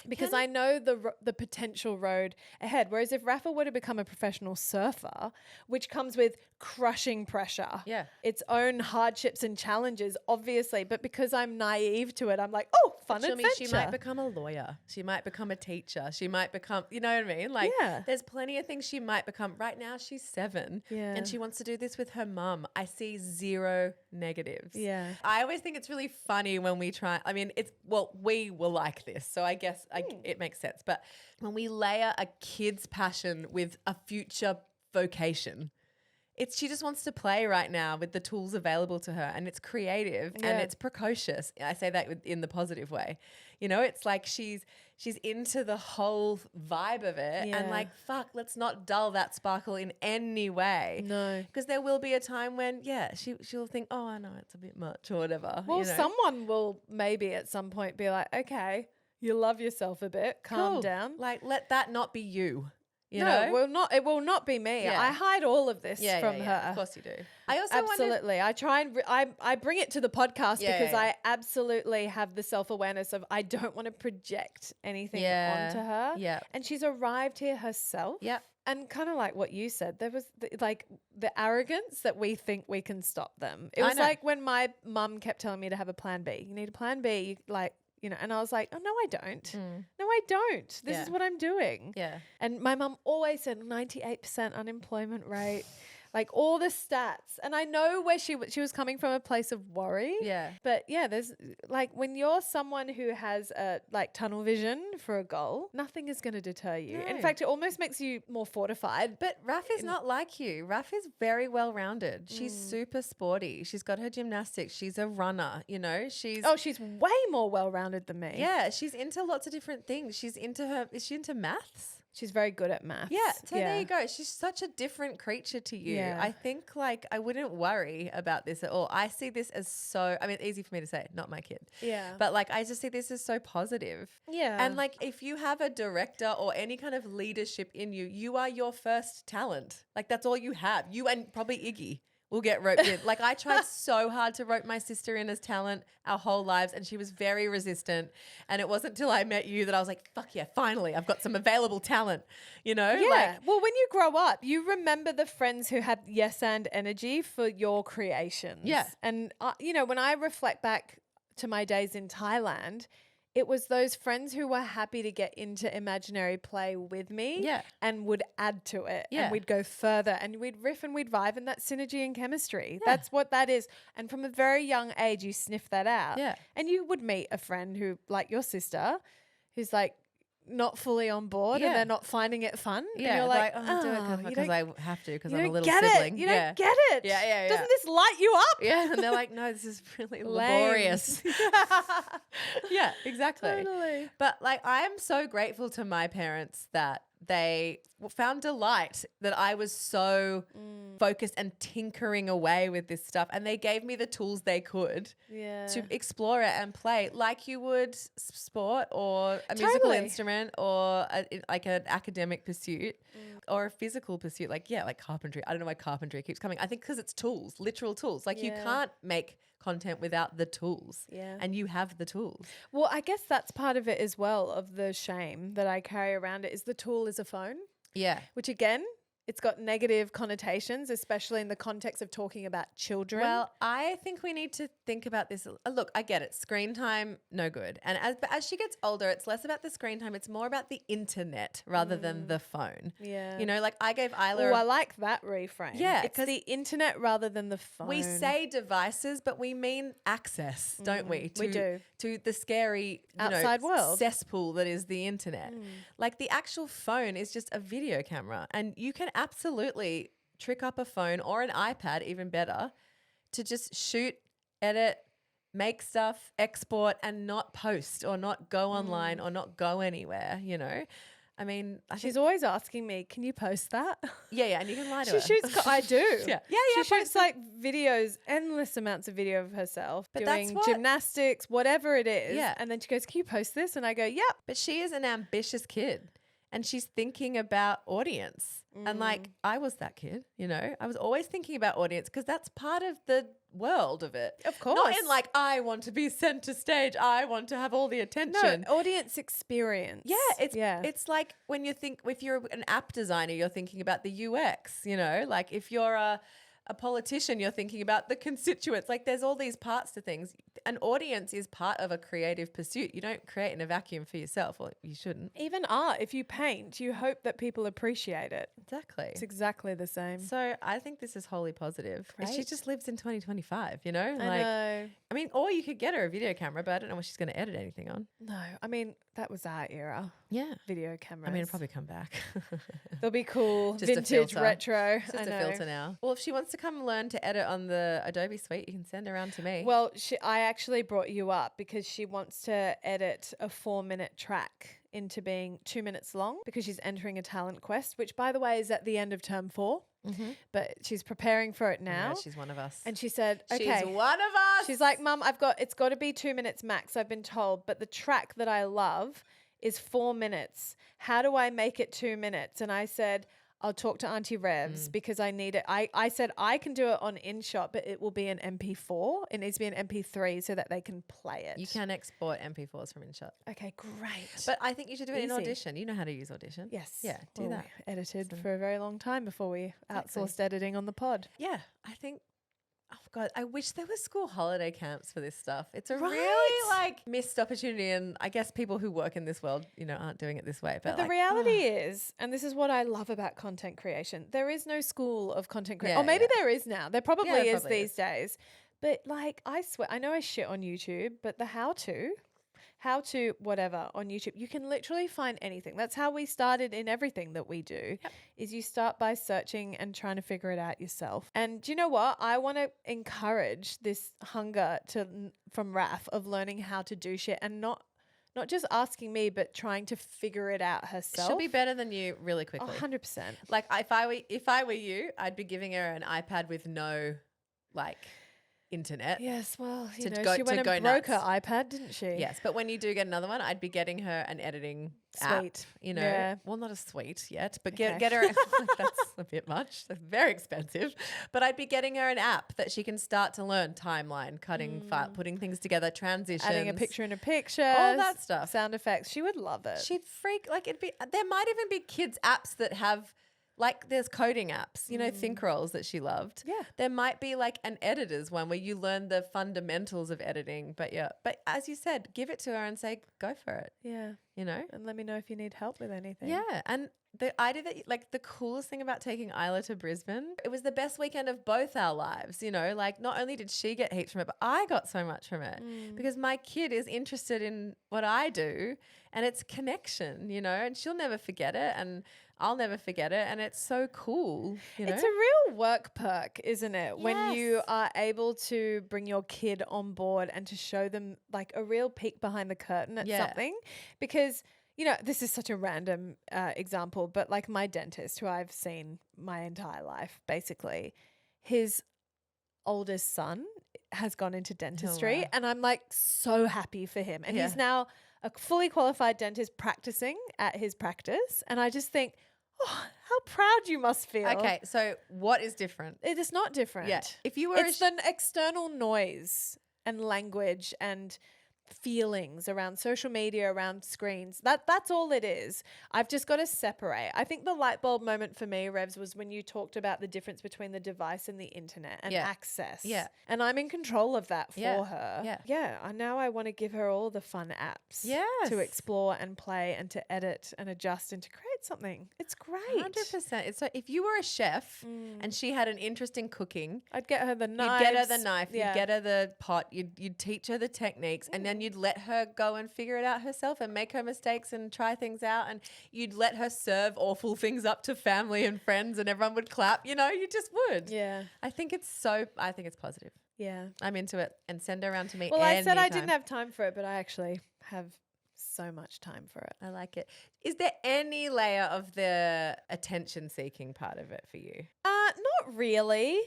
Because I know the potential road ahead. Whereas if Raffa were to become a professional surfer, which comes with crushing pressure, Yeah. its own hardships and challenges, obviously. But because I'm naive to it, I'm like, oh, fun adventure. She might become a lawyer. She might become a teacher. She might become, you know what I mean? Like, Yeah. there's plenty of things she might become. Right now, she's 7. Yeah. And she wants to do this with her mum. I see 0 negatives. Yeah. I always think it's really funny when we try. I mean, we were like this. So I guess it makes sense. But when we layer a kid's passion with a future vocation, she just wants to play right now with the tools available to her, and it's creative and it's precocious. I say that in the positive way. You know, it's like she's into the whole vibe of it, Yeah. and like, fuck, let's not dull that sparkle in any way. No. Because there will be a time when, she'll think, oh, I know it's a bit much or whatever. Well, you know? someone will maybe at some point be like, okay, you love yourself a bit, calm Cool. down. Like, let that not be you. You no, know? it will not be me. Yeah. I hide all of this from her. Of course you do. I also wondered, Absolutely. I try and I bring it to the podcast Yeah, because yeah, yeah. I absolutely have the self-awareness of I don't want to project anything Yeah. onto her. Yeah. And she's arrived here herself. Yeah. And kind of like what you said, there was the arrogance that we think we can stop them. It I was know. like when my mum kept telling me to have a plan B. You need a plan B. And I was like, oh, no, I don't. No, I don't. This is Yeah. what I'm doing. Yeah. And my mum always said 98% unemployment rate. like all the stats. And I know where she was coming from, a place of worry. Yeah. But yeah, there's like when you're someone who has a like tunnel vision for a goal, nothing is going to deter you. In No. fact, it almost makes you more fortified. But Raff is not like you. Raff is very well rounded. She's super sporty. She's got her gymnastics. She's a runner, you know. She's She's way more well-rounded than me. yeah, she's into lots of different things. She's into is she into maths? She's very good at maths. Yeah, so there you go. She's such a different creature to you. Yeah. I think like I wouldn't worry about this at all. I see this as so, I mean, easy for me to say, not my kid. Yeah. But like I just see this as so positive. Yeah. And like if you have a director or any kind of leadership in you, you are your first talent. Like that's all you have. You and probably Iggy will get roped in. Like I tried so hard to rope my sister in as talent our whole lives and she was very resistant. And it wasn't till I met you that I was like, fuck yeah, finally I've got some available talent, you know? Yeah. Like, Well, when you grow up, you remember the friends who had yes and energy for your creations. Yeah. And, you know, when I reflect back to my days in Thailand, it was those friends who were happy to get into imaginary play with me Yeah. and would add to it. Yeah. And we'd go further and we'd riff and we'd vibe, and that synergy and chemistry. That's what that is. And from a very young age, you sniff that out. Yeah. And you would meet a friend who, like your sister, who's like not fully on board and Yeah. they're not finding it fun. yeah, And you're like, oh, I do "Oh, it you because don't- I have to because you I'm a don't little get sibling. it. You yeah. don't get it. Yeah, yeah, yeah. Doesn't this light you up? Yeah, and they're like, no, this is really Lame. laborious. Yeah, exactly. Totally. But like, I am so grateful to my parents that they found delight that I was so focused and tinkering away with this stuff. And they gave me the tools they could Yeah. to explore it and play like you would sport or a musical Totally. instrument or like an academic pursuit or a physical pursuit. Like, yeah, like carpentry. I don't know why carpentry keeps coming. I think because it's tools, literal tools. Like you Yeah. can't make content without the tools. Yeah. And you have the tools. Well, I guess that's part of it as well, of the shame that I carry around it, is the tool is a phone, Yeah. which again, it's got negative connotations, especially in the context of talking about children. Well, I think we need to think about this. Look, I get it. Screen time, no good. And as she gets older, it's less about the screen time. It's more about the internet rather than the phone. yeah. You know, like I gave Isla. Oh, I like that reframe. Yeah, It's 'cause the internet rather than the phone. we say devices, but we mean access, don't we? we do. To the scary Outside world. cesspool that is the internet. Like the actual phone is just a video camera, and you can absolutely trick up a phone or an iPad, even better, to just shoot, edit, make stuff, export, and not post or not go online or not go anywhere. You know, I mean, She's always asking me, can you post that? yeah, and you can lie to She her. shoots, I do. Yeah. She shoots like videos, endless amounts of video of herself But that's doing what- gymnastics, whatever it is. Yeah. And then she goes, can you post this? And I go, yep. But she is an ambitious kid and she's thinking about audience. And like, I was that kid, you know, I was always thinking about audience because that's part of the world of it. Of course. Not in like, I want to be center stage. I want to have all the attention. No, audience experience. Yeah, it's like when you think, if you're an app designer, you're thinking about the UX, you know, like if you're a politician, you're thinking about the constituents. Like there's all these parts to things. An audience is part of a creative pursuit. You don't create in a vacuum for yourself, or you shouldn't. Even art, if you paint, you hope that people appreciate it. Exactly. It's exactly the same. So I think this is wholly positive. And she Great. just lives in 2025, you know? I know. I mean, or you could get her a video camera, but I don't know what she's going to edit anything on. No, I mean, that was our era. Yeah. Video cameras. I mean, it'll probably come back. They'll be cool. Just a Vintage, filter. retro. It's just I a know. filter now. Well, if she wants to come learn to edit on the Adobe Suite, you can send her around to me. Well, I actually brought you up because she wants to edit a 4-minute track into being 2 minutes long because she's entering a talent quest, which, by the way, is at the end of term 4. But she's preparing for it now. Yeah, she's one of us. And she said, okay. She's one of us. She's like, Mum, it's got to be 2 minutes max, I've been told. But the track that I love is 4 minutes. How do I make it 2 minutes? And I said, I'll talk to Auntie Revs because I need it. I said I can do it on InShot, but it will be an MP4. It needs to be an MP3 so that they can play it. You can export MP4s from InShot. Okay, great. But I think you should do it in Easy. Audition. You know how to use Audition. yes. Yeah, do Well, that. we edited for a very long time before we outsourced editing on the pod. Yeah, I think, God, I wish there were school holiday camps for this stuff. It's a Right. really like missed opportunity. And I guess people who work in this world, you know, aren't doing it this way. But the like, reality is, and this is what I love about content creation, there is no school of content creation. Or Yeah, maybe yeah. there is now. There probably Yeah, there is probably these days. But like, I swear, I know I shit on YouTube, but the how to whatever on YouTube, you can literally find anything. That's how we started in everything that we do. Yep. Is you start by searching and trying to figure it out yourself. And do you know what? I want to encourage this hunger from Raf of learning how to do shit and not just asking me, but trying to figure it out herself. She'll be better than you really quickly. 100%. Like if I were you, I'd be giving her an iPad with no like internet. Yes, well, you To know, go- she went to and go broke her nuts. iPad, didn't she? Yes, but when you do get another one, I'd be getting her an editing app. Sweet. You know, Yeah. well, not a suite yet, but Okay. get her. That's a bit much. That's very expensive. But I'd be getting her an app that she can start to learn timeline, cutting, file, putting things together, transitions, Adding a picture in a picture. all that stuff. Sound effects. She would love it. She'd freak like it'd be. There might even be kids apps that have. Like there's coding apps, you know, think rolls that she loved. Yeah. There might be like an editor's one where you learn the fundamentals of editing. But as you said, give it to her and say, go for it, Yeah. you know? And let me know if you need help with anything. Yeah. And the idea that like the coolest thing about taking Isla to Brisbane, it was the best weekend of both our lives, you know, like not only did she get heaps from it, but I got so much from it because my kid is interested in what I do and it's connection, you know, and she'll never forget it. And I'll never forget it. And it's so cool. You know? It's a real work perk, isn't it? When you Yes. are able to bring your kid on board and to show them like a real peek behind the curtain at Yeah. something. Because, you know, this is such a random example, but like my dentist, who I've seen my entire life, basically, his oldest son has gone into dentistry. wow. And I'm like so happy for him. And Yeah. he's now a fully qualified dentist practicing at his practice. And I just think, oh, how proud you must feel. Okay. So what is different? It is not different. Yeah. If you were It's an external noise and language and feelings around social media, around screens. That's all it is. I've just got to separate. I think the light bulb moment for me, Revs, was when you talked about the difference between the device and the internet and Yeah. access. Yeah. And I'm in control of that for Yeah. her. Yeah. Yeah. Now I want to give her all the fun apps Yes. to explore and play and to edit and adjust and to create something. It's great. 100%. It's so if you were a chef and she had an interest in cooking, I'd get her the knife. you'd get her the knife, you'd get her the pot, you'd teach her the techniques, and then you'd let her go and figure it out herself and make her mistakes and try things out, and you'd let her serve awful things up to family and friends and everyone would clap, you know, you just would. Yeah. I think it's positive. Yeah. I'm into it, and send her around to me. Well, I said I anytime. didn't have time for it, but I actually have so much time for it. I like it. Is there any layer of the attention seeking part of it for you? Not really.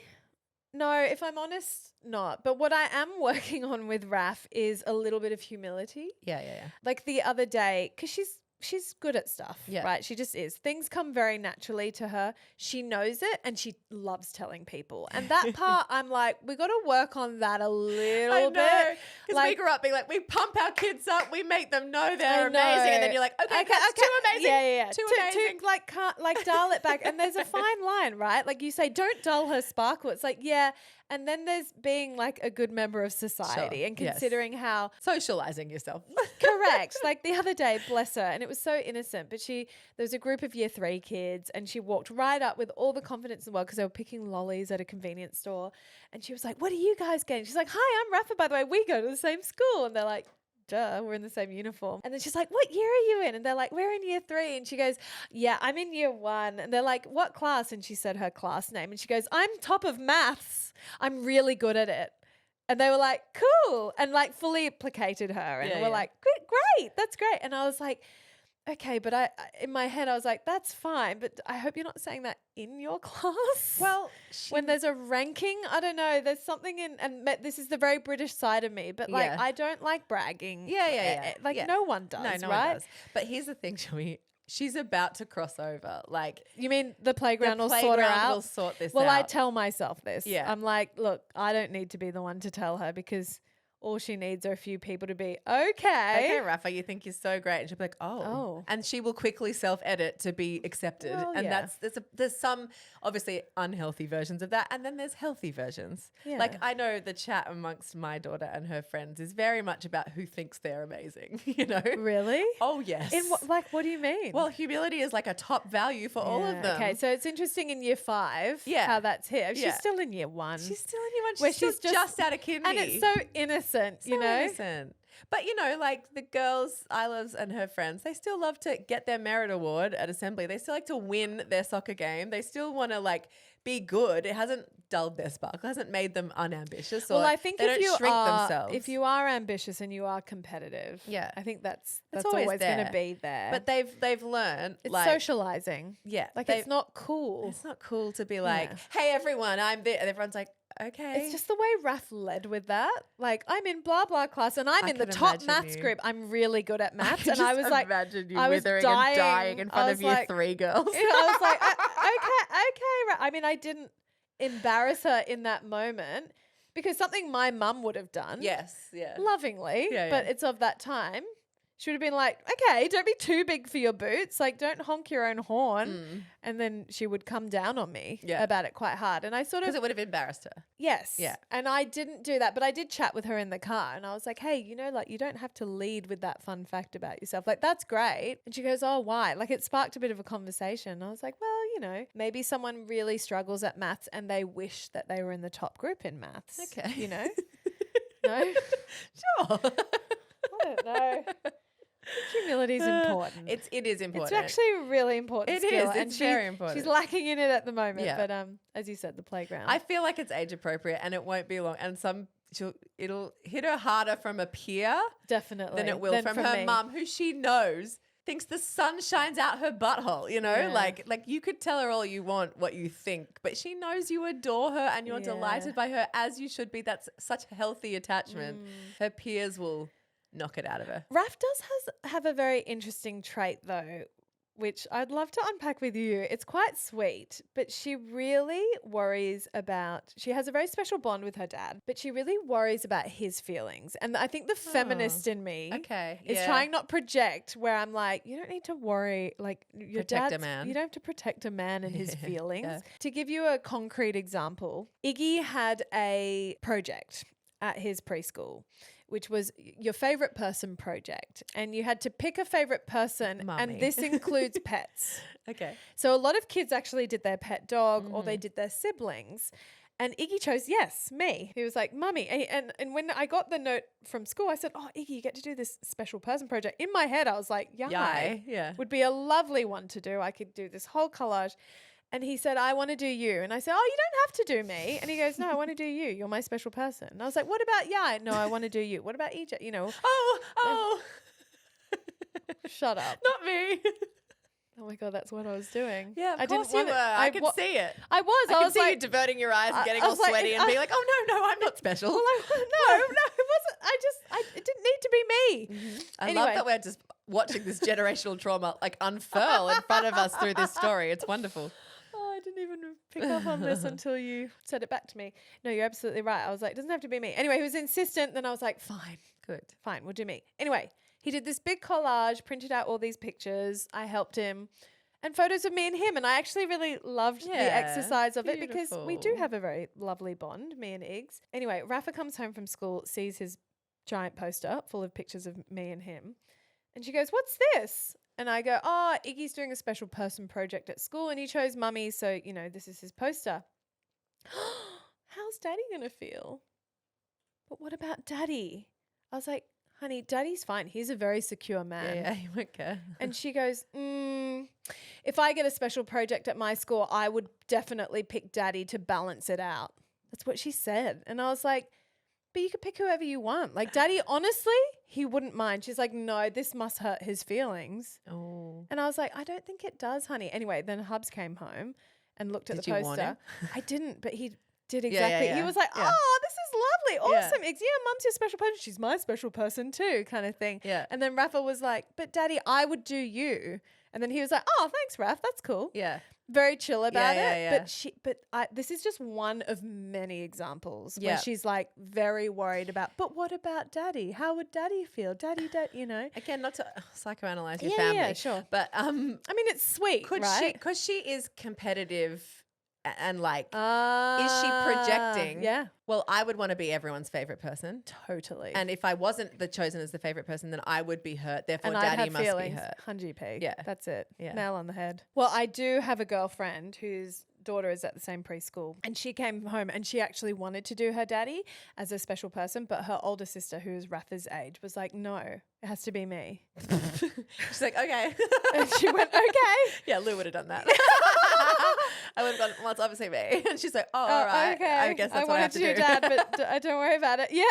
No, if I'm honest, not. But what I am working on with Raf is a little bit of humility. Yeah. Like the other day, because she's good at stuff, Yeah. right? She just is. Things come very naturally to her. She knows it and she loves telling people. And that part, I'm like, we got to work on that a little bit. Because Like- we grew up being like, we pump our kids up, we make them know they're I know. amazing, and then you're like, okay, that's too amazing. Yeah. Too To, amazing. like, can't, like dial it back. And there's a fine line, right? Like you say, don't dull her sparkle. It's like, yeah. And then there's being like a good member of society Sure, and yes. considering how Socializing yourself. correct. Like the other day, bless her, and it was so innocent, but there was a group of year 3 kids and she walked right up with all the confidence in the world because they were picking lollies at a convenience store. And she was like, what are you guys getting? She's like, hi, I'm Raffa, by the way. We go to the same school. And they're like, duh, we're in the same uniform. And then she's like, what year are you in? And they're like, we're in year 3. And she goes, yeah, I'm in year 1. And they're like, what class? And she said her class name. And she goes, I'm top of maths. I'm really good at it. And they were like, cool. And like fully placated her. And Yeah, we're yeah. like, great. That's great. And I was like, okay, but in my head, I was like, that's fine. But I hope you're not saying that in your class. Well, when there's a ranking, I don't know. There's something this is the very British side of me, but like Yeah. I don't like bragging. Yeah. Like Yeah. no one does, no right? one does. But here's the thing, Joey. She's about to cross over. Like, You mean the playground the will sort her playground will out? sort this Well, I out. tell myself this. Yeah. I'm like, look, I don't need to be the one to tell her because all she needs are a few people to be Okay, Raffa, you think you're so great. And she'll be like, Oh. And she will quickly self-edit to be accepted. Well, and yeah. there's some obviously unhealthy versions of that. And then there's healthy versions. Yeah. Like I know the chat amongst my daughter and her friends is very much about who thinks they're amazing, you know? Really? Oh, yes. In what do you mean? Well, humility is like a top value for all of them. Okay, so it's interesting in year 5 how that's here. She's Yeah. still in year 1. She's still in year 1. Where She's still just out of kindy. And it's so innocent, you know? Innocent. But, you know, like the girls, Isla's and her friends, they still love to get their merit award at assembly. They still like to win their soccer game. They still want to like be good. It hasn't dulled their spark. It hasn't made them unambitious. Or Well, I think they don't shrink themselves. if you are ambitious and you are competitive, Yeah. I think that's always always going there. to be there. But they've learned it's like socializing. yeah, Like they've- it's not cool. It's not cool to be like, Yeah. hey everyone, I'm there, and everyone's like, okay. It's just the way Raf led with that. Like, I'm in blah blah class and I'm I in the can top imagine maths you. group. I'm really good at maths. can And I just was like, imagine you I was withering and dying in I front was of year like- 3 girls. I was like, okay. I mean, I didn't embarrass her in that moment because something my mum would have done. Yes, yeah. Lovingly, Yeah, but yeah. it's of that time. She would have been like, okay, don't be too big for your boots. Like, don't honk your own horn. And then she would come down on me Yeah. about it quite hard. And I sort of, Because it would have embarrassed her. yes. Yeah. And I didn't do that, but I did chat with her in the car and I was like, hey, you know, like, you don't have to lead with that fun fact about yourself. Like, that's great. And she goes, oh, why? Like, it sparked a bit of a conversation. I was like, well, you know, maybe someone really struggles at maths and they wish that they were in the top group in maths. Okay. You know? No? Sure. I don't know. Humility is important. It is important. It's actually a really important It skill. is. And It's very important. She's lacking in it at the moment. Yeah. But as you said, the playground. I feel like it's age appropriate and it won't be long. And it'll hit her harder from a peer Definitely. than it will from her me. mum, who she knows thinks the sun shines out her butthole, you know? Yeah. Like you could tell her all you want what you think, but she knows you adore her and you're Yeah. delighted by her as you should be. That's such a healthy attachment. Her peers will knock it out of her. Raf does have a very interesting trait though, which I'd love to unpack with you. It's quite sweet, but she really worries about, she has a very special bond with her dad, but she really worries about his feelings. And I think the feminist in me Okay. is trying not project where I'm like, you don't need to worry, like your Protect a dad's, man. you don't have to protect a man and his feelings. Yeah. To give you a concrete example, Iggy had a project at his preschool, which was your favorite person project. And you had to pick a favorite person. Mummy. And this includes pets. Okay. So a lot of kids actually did their pet dog or they did their siblings. And Iggy chose, yes, me. He was like, Mummy. And when I got the note from school, I said, oh, Iggy, you get to do this special person project. In my head, I was like, Yay. Yeah. would be a lovely one to do. I could do this whole collage. And he said, I want to do you. And I said, oh, you don't have to do me. And he goes, no, I want to do you. You're my special person. And I was like, what about Yai? No, I want to do you. What about EJ? You know, Oh. shut up. Not me. Oh my God, that's what I was doing. Yeah, of I course you want were. it. I could see it. I was. I I can was see you like, diverting your eyes and getting I all was like, sweaty and being like, oh, no, I'm not special. no, it wasn't. It didn't need to be me. I Anyway. love that we're just watching this generational trauma like unfurl in front of us through this story. It's wonderful. Oh, I didn't even pick up on this until you said it back to me. No, you're absolutely right. I was like, it doesn't have to be me. Anyway, he was insistent. Then I was like, fine, Good. fine, we'll do me. Anyway, he did this big collage, printed out all these pictures. I helped him. And photos of me and him. And I actually really loved the Yeah, exercise of it because we do beautiful. have a very lovely bond, me and Iggs. Anyway, Raffa comes home from school, sees his giant poster full of pictures of me and him. And she goes, what's this? And I go, oh, Iggy's doing a special person project at school and he chose Mummy. So, you know, this is his poster. How's Daddy going to feel? But what about Daddy? I was like, honey, Daddy's fine. He's a very secure man. Yeah, you won't care. And she goes, if I get a special project at my school, I would definitely pick Daddy to balance it out. That's what she said. And I was like, but you could pick whoever you want. Like, Daddy, honestly, he wouldn't mind. She's like, no, this must hurt his feelings. Oh. And I was like, I don't think it does, honey. Anyway, then Hubs came home and looked at Did the you poster. warn him? I didn't, but he did Yeah, exactly. yeah, He yeah. was like, Yeah. oh, this is lovely. Yeah. Awesome. It's, yeah, Mum's your special person. She's my special person too, kind of thing. Yeah. And then Raffa was like, but Daddy, I would do you. And then he was like, oh, thanks, Raf. That's cool. Yeah. Very chill about yeah, it. yeah. This is just one of many examples Yeah. where she's like very worried about, but what about daddy? How would daddy feel? Daddy, you know? Again, not to psychoanalyze your Yeah, family. yeah, sure. But I mean, it's sweet, right? because she is competitive and like, Is is she projecting? Yeah, Well, I would want to be everyone's favorite person. totally. And if I wasn't chosen as the favorite person, then I would be hurt. Therefore, And I'd daddy have must feelings. be hurt. 100p. Yeah. That's it. Yeah. Nail on the head. Well, I do have a girlfriend whose daughter is at the same preschool, and she came home and she actually wanted to do her daddy as a special person, but her older sister, who is Raffa's age, was like, no, it has to be me. She's like, okay. And she went, okay. Yeah, Lou would have done that. I would have gone, well, it's obviously me. And she's like, oh, all right. Okay. I guess that's what I have to do. your dad, but don't worry about it. Yeah.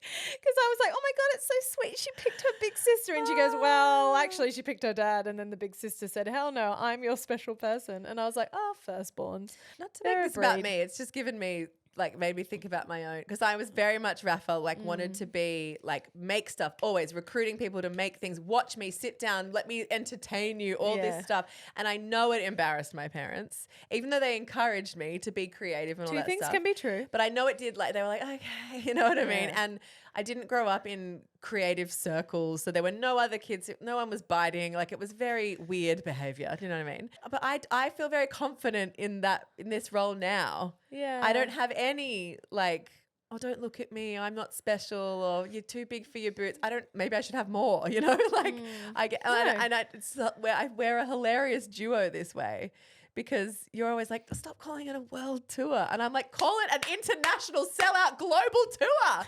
Because I was like, oh my God, it's so sweet. She picked her big sister. And she goes, well, actually, she picked her dad. And then the big sister said, hell no, I'm your special person. And I was like, oh, firstborns. Not to They're make a this about breed. me. It's just given me, like, made me think about my own. Because I was very much Raffa, like, wanted to be, like, make stuff, always recruiting people to make things. Watch me, sit down, let me entertain you, all Yeah. this stuff. And I know it embarrassed my parents, even though they encouraged me to be creative and all Two that things stuff. can be true. But I know it did, like, they were like, okay, you know what I mean? Yeah. And I didn't grow up in creative circles, so there were no other kids, no one was biting. Like, it was very weird behavior, do you know what I mean? But I feel very confident in this role now. Yeah. I don't have any, like, oh, don't look at me, I'm not special, or you're too big for your boots. Maybe I should have more, you know? Like, I get, I wear a hilarious duo this way. Because you're always like, stop calling it a world tour. And I'm like, call it an international sellout global tour.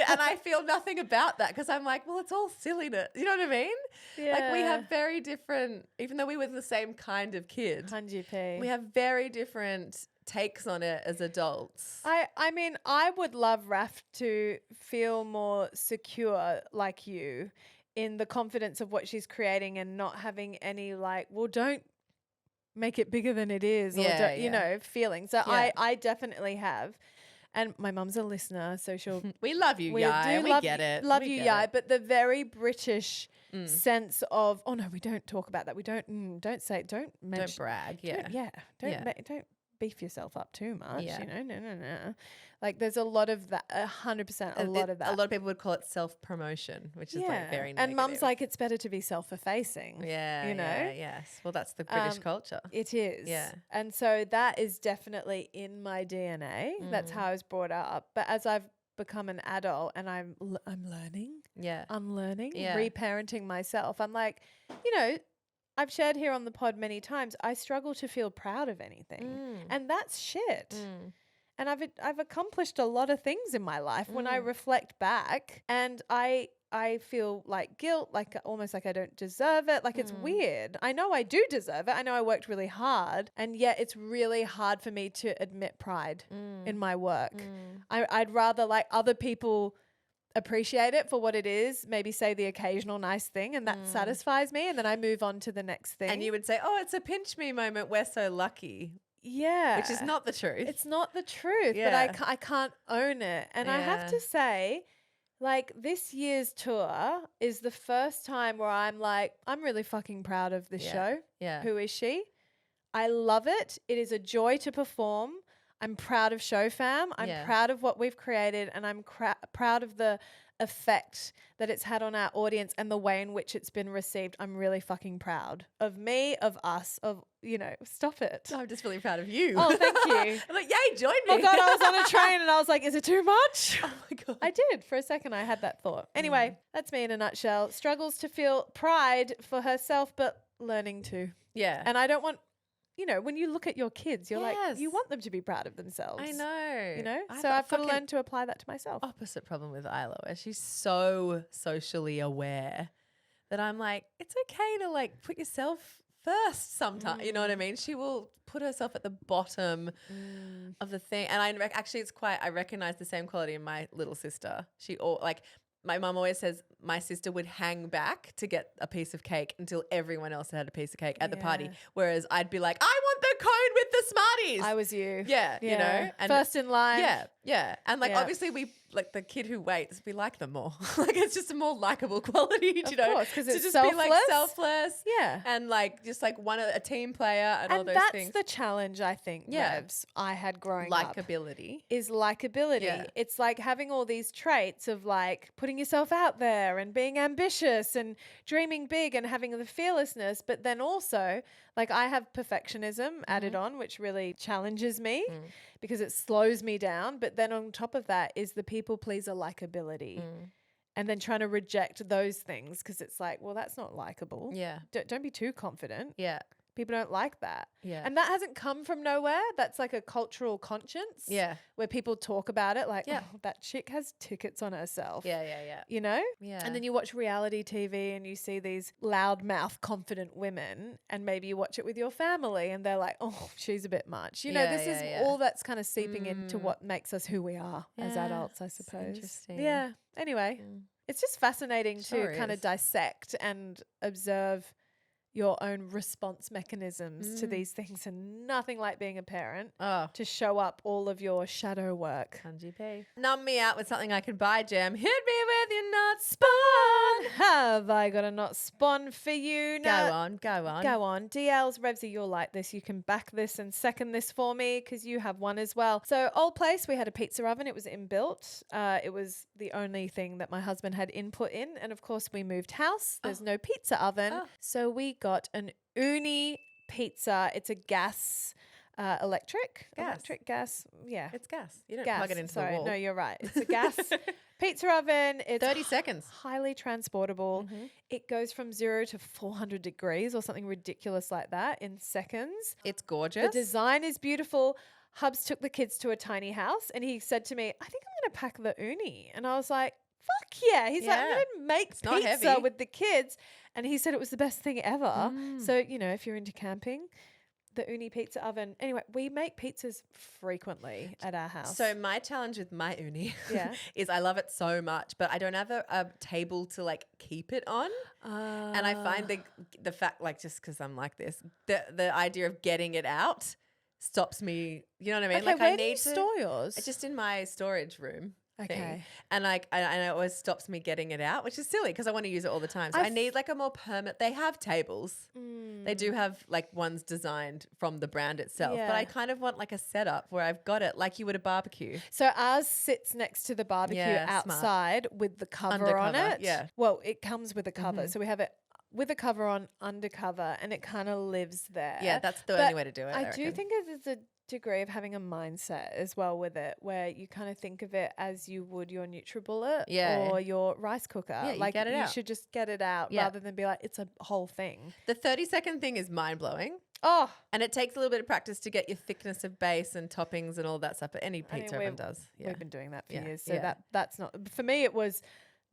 And I feel nothing about that because I'm like, well, it's all silliness. You know what I mean? Like, we have very different, even though we were the same kind of kid, 100p. we have very different takes on it as adults. I mean, I would love Raf to feel more secure like you in the confidence of what she's creating and not having any like, well, don't make it bigger than it is, or you know, feelings. So Yeah. I definitely have. And my mum's a listener, so she'll We love you, Yai. We get it. Love We you, get Yai. it. But the very British sense of, oh no, we don't talk about that. We don't say, don't mention, Don't brag. Yeah. don't beef yourself up too much. Yeah. You know, no. Like there's a lot of that, 100%, a lot of that. A lot of people would call it self-promotion, which is like very negative. And mum's like, it's better to be self-effacing. yeah, you know? yeah, yes. Well, that's the British culture. It is. Yeah. And so that is definitely in my DNA. That's how I was brought up. But as I've become an adult and I'm learning, Yeah. unlearning, Yeah. reparenting myself, I'm like, you know, I've shared here on the pod many times, I struggle to feel proud of anything. And that's shit. And I've accomplished a lot of things in my life when I reflect back, and I feel like guilt, like almost like I don't deserve it. Like it's weird. I know I do deserve it. I know I worked really hard, and yet it's really hard for me to admit pride in my work. I'd rather like other people appreciate it for what it is, maybe say the occasional nice thing, and that satisfies me, and then I move on to the next thing. And you would say, oh, it's a pinch me moment. We're so lucky. Yeah. Which is not the truth. It's not the truth, Yeah. but I can't own it. And I have Yeah. to say, like, this year's tour is the first time where I'm like, I'm really fucking proud of this Yeah. show. Yeah. Who is she? I love it. It is a joy to perform. I'm proud of Show Fam. I'm Yeah. proud of what we've created, and I'm proud of the effect that it's had on our audience and the way in which it's been received. I'm really fucking proud of me, of us, of, you know, stop it. I'm just really proud of you. Oh, thank you. I'm like, yay, join me. Oh God, I was on a train and I was like, is it too much? Oh my God. I did. For a second, I had that thought. Anyway, that's me in a nutshell. Struggles to feel pride for herself, but learning to. Yeah. And I don't want, you know, when you look at your kids, you're like, you Yes. want them to be proud of themselves. I know. You know? I So have I've got to fucking learn to apply that to myself. opposite problem with Isla, where she's so socially aware that I'm like, it's okay to like put yourself first sometimes. You know what I mean? She will put herself at the bottom of the thing. And actually, I recognize the same quality in my little sister. My mum always says my sister would hang back to get a piece of cake until everyone else had a piece of cake at the party. Yeah. Whereas I'd be like, I want the cone with the Smarties. I was you. Yeah, you know, and First in line. yeah. And like, Yeah. obviously we like the kid who waits, we like them more. Like it's just a more likable quality, do you know? course, 'cause to it's just selfless. be like selfless. Yeah. And like just like a team player and all And those that's things. the challenge, I think, Yeah. Revs, I had growing up. Likeability. Is likability. Yeah. It's like having all these traits of like putting yourself out there and being ambitious and dreaming big and having the fearlessness. But then also, like, I have perfectionism added on, which really challenges me because it slows me down. But then on top of that is the people pleaser likability. And then trying to reject those things because it's like, well, that's not likable. Yeah. Don't be too confident. Yeah. People don't like that. Yeah. And that hasn't come from nowhere. That's like a cultural conscience. Yeah. Where people talk about it like, Yeah. oh, that chick has tickets on herself. Yeah. Yeah. Yeah. You know? Yeah. And then you watch reality TV and you see these loudmouth, confident women, and maybe you watch it with your family and they're like, oh, she's a bit much. You know, Yeah, this yeah, is yeah. all that's kind of seeping into what makes us who we are as Yeah, adults, I it's suppose. interesting. Yeah. Anyway, it's just fascinating Sure to kind of is. dissect and observe your own response mechanisms to these things, and nothing like being a parent Oh. to show up all of your shadow work. Kanji P. Numb me out with something I can buy, Jem. Hit me with your Notspons. Have I got a not spawn for you? Go on. Go on. DLs, Revsy, you'll like this. You can back this and second this for me because you have one as well. So, old place, we had a pizza oven. It was inbuilt. It was the only thing that my husband had input in. And of course, we moved house. There's no pizza oven. So, we got an Ooni pizza. It's a gas, electric gas. Yeah. It's gas. You don't gas. plug it into Sorry, the wall. no, you're right. It's a gas pizza oven. It's 30 seconds. highly transportable. It goes from 0 to 400 degrees or something ridiculous like that in seconds. It's gorgeous. The design is beautiful. Hubs took the kids to a tiny house and he said to me, I think I'm going to pack the Ooni. And I was like, fuck yeah. He's like, I'm Yeah. going to make not pizza heavy. with the kids. And he said it was the best thing ever. So, you know, if you're into camping, the Ooni pizza oven. Anyway, we make pizzas frequently at our house. So my challenge with my Ooni Yeah. is I love it so much, but I don't have a table to like keep it on. And I find the fact, like, just because I'm like this, the idea of getting it out stops me. You know what I mean? okay, like where I do you need to store yours? It's just in my storage room. Thing. Okay. And like, and it always stops me getting it out, which is silly because I want to use it all the time. So I need like a more permanent. They have tables. They do have like ones designed from the brand itself, but I Yeah. kind of want like a setup where I've got it like you would a barbecue. So ours sits next to the barbecue Yeah, smart. outside with the cover on Undercover, it. yeah. Well, it comes with a cover. So we have it with a cover on, undercover, and it kind of lives there. Yeah, that's the But only way to do it. I I do reckon. think there's a degree of having a mindset as well with it where you kind of think of it as you would your NutriBullet Yeah. or your rice cooker. Yeah, you like get it you out. should just get it out Yeah. rather than be like, it's a whole thing. The 30-second thing is mind blowing. Oh, And it takes a little bit of practice to get your thickness of base and toppings and all that stuff. But any I mean, pizza oven does. Yeah. we've been doing that for Yeah, years. So yeah. that's not, for me, it was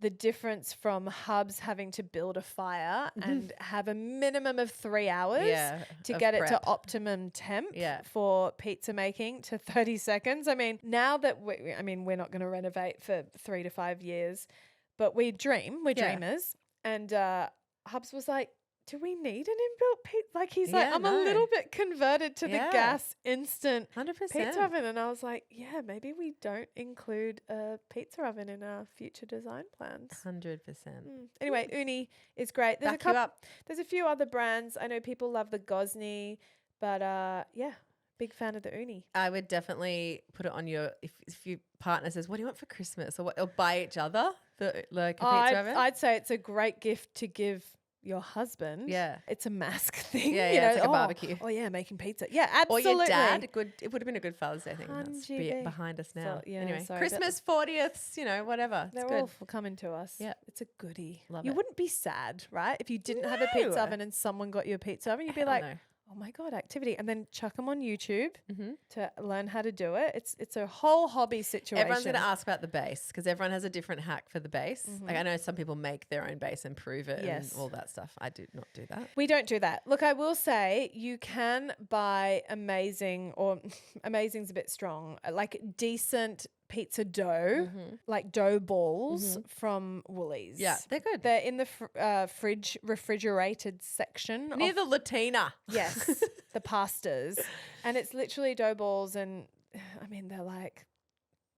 the difference from Hubs having to build a fire and have a minimum of 3 hours Yeah, to of get it to prep. optimum temp Yeah. for pizza making to 30 seconds. I mean, now that we're not going to renovate for 3 to 5 years, but we're Yeah. dreamers. And Hubs was like, do we need an inbuilt pizza? Like, he's like, Yeah, I'm a no. little bit converted to Yeah. the gas instant 100%. pizza oven. And I was like, yeah, maybe we don't include a pizza oven in our future design plans. 100%. Anyway, Ooni is great. There's Back you up. There's a few other brands. I know people love the Gosney, but yeah, big fan of the Ooni. I would definitely put it on your if your partner says, "What do you want for Christmas?" or buy each other like a pizza oven. I'd say it's a great gift to give your husband. Yeah. It's a mask thing. Yeah, you yeah, know, it's like a barbecue. Oh yeah, making pizza. Yeah, Or absolutely. your dad. It would have been a good Father's Day thing. That's 100%. behind us now. So, yeah, anyway, sorry, but- Christmas, 40th, whatever. It's They're good. all coming to us. Yeah. It's a goodie. Love you it. wouldn't be sad, right? If you didn't have a pizza No. oven and someone got you a pizza oven, you'd be Hell like, no. oh my God, activity. And then chuck them on YouTube Mhm. to learn how to do it. It's a whole hobby situation. Everyone's going to ask about the base because everyone has a different hack for the base. Mm-hmm. Like I know some people make their own base and prove it Yes. and all that stuff. I do not do that. We don't do that. Look, I will say you can buy amazing, or amazing's a bit strong, like decent pizza dough, like dough balls from Woolies. Yeah, they're good. They're in the fridge refrigerated section. Near of- the Latina. yes, the pastas. And it's literally dough balls, and I mean, they're like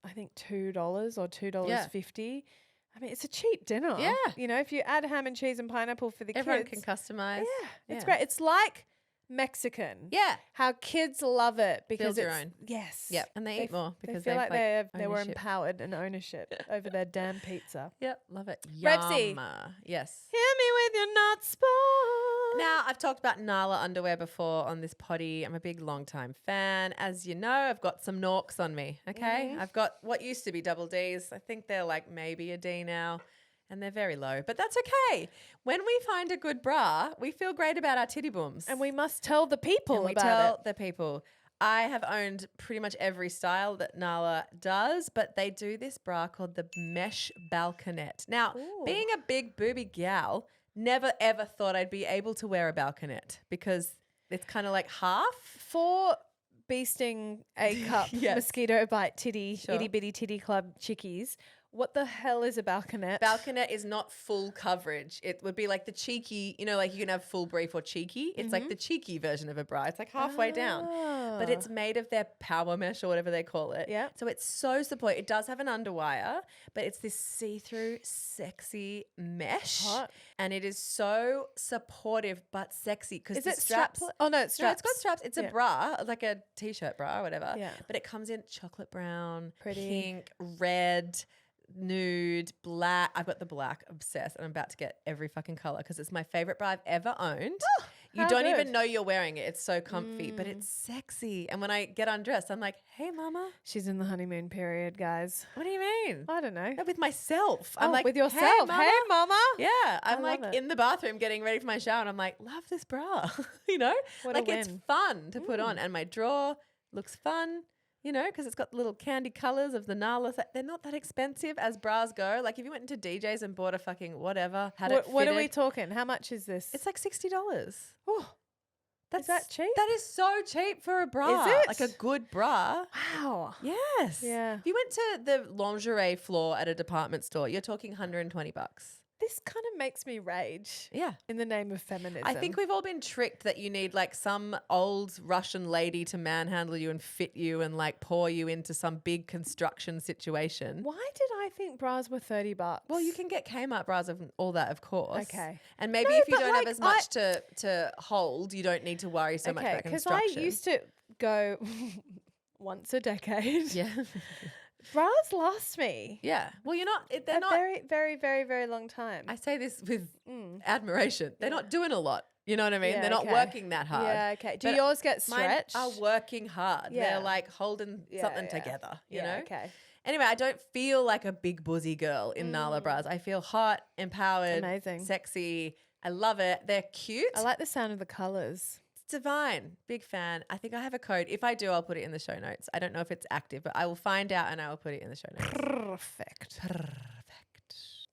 I think $2 or $2.50. I mean, it's a cheap dinner. Yeah. You know, if you add ham and cheese and pineapple for the Everyone kids. can customize. Yeah, it's great. It's like Mexican. Yeah. How kids love it because Build your it's own. Yes. Yep. And they eat more because they feel like they were ownership. empowered and ownership over their damn pizza. Yep. Love it. Revsy. Yum. Yes. Hit me with your Notspons. Now, I've talked about Nala underwear before on this potty. I'm a big long-time fan. As you know, I've got some Norks on me, okay? I've got what used to be double Ds. I think they're like maybe a D now, and they're very low. But that's okay. When we find a good bra, we feel great about our titty booms. And we must tell the people And we about tell it. the people. I have owned pretty much every style that Nala does, but they do this bra called the Mesh Balconette. Now, being a big booby gal, never ever thought I'd be able to wear a balconette because it's kind of like half. For beasting a cup Yes. mosquito bite titty, Sure. itty bitty titty club chickies, what the hell is a balconette? Balconette is not full coverage. It would be like the cheeky, you know, like you can have full brief or cheeky. It's like the cheeky version of a bra. It's like halfway down. But it's made of their power mesh or whatever they call it. Yeah. So it's so supportive. It does have an underwire, but it's this see-through, sexy mesh. Hot. And it is so supportive but sexy because Is the it straps. strapless? Oh no, it's No, straps. it's got straps. It's a Yeah. bra, like a t-shirt bra or whatever. Yeah. But it comes in chocolate brown, Pretty. pink, red, nude, black. I've got the black, obsessed, and I'm about to get every fucking color because it's my favorite bra I've ever owned. You how don't good. even know you're wearing it. It's so comfy, but it's sexy. And when I get undressed, I'm like, hey, mama, She's in the honeymoon period, guys. what do you mean? I don't know. No, with myself. I'm like, with hey, yourself. mama. Hey, mama. Yeah, I'm love like it. in the bathroom getting ready for my shower, and I'm like, love this bra, you know, What a like it's win. fun to put on, and my drawer looks fun, you know, because it's got little candy colors of the Nala. They're not that expensive as bras go. Like if you went into DJs and bought a fucking whatever, had it What are we fitted, talking? How much is this? it's like $60. Oh, That's that cheap? That is so cheap for a bra. Is it? Like a good bra. wow. Yes. Yeah. If you went to the lingerie floor at a department store, you're talking $120. This kind of makes me rage Yeah. in the name of feminism. I think we've all been tricked that you need like some old Russian lady to manhandle you and fit you and like pour you into some big construction situation. Why did I think bras were $30? Well, you can get Kmart bras of all that, of course. Okay. And maybe No, if you but, don't like, have as much to hold, you don't need to worry so much Okay, about because I construction. used to go once a decade. Yeah. Bras last me Yeah. Well, you're not, they're a not, very, very, very, very long time. I say this with admiration. They're not doing a lot. You know what I mean? Yeah, They're not okay. working that hard. Yeah, okay. Do But yours get Mine stretched? are working hard. Yeah. They're like holding Yeah, something yeah. together, you Yeah, know? okay. Anyway, I don't feel like a big boozy girl in Nala bras. I feel hot, empowered, Amazing. sexy. I love it. They're cute. I like the sound of the colours. It's divine. Big fan. I think I have a code. If I do, I'll put it in the show notes. I don't know if it's active, but I will find out and I will put it in the show notes. Perfect. Perfect.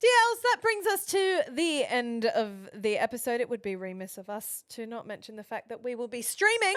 DLs, that brings us to the end of the episode. It would be remiss of us to not mention the fact that we will be streaming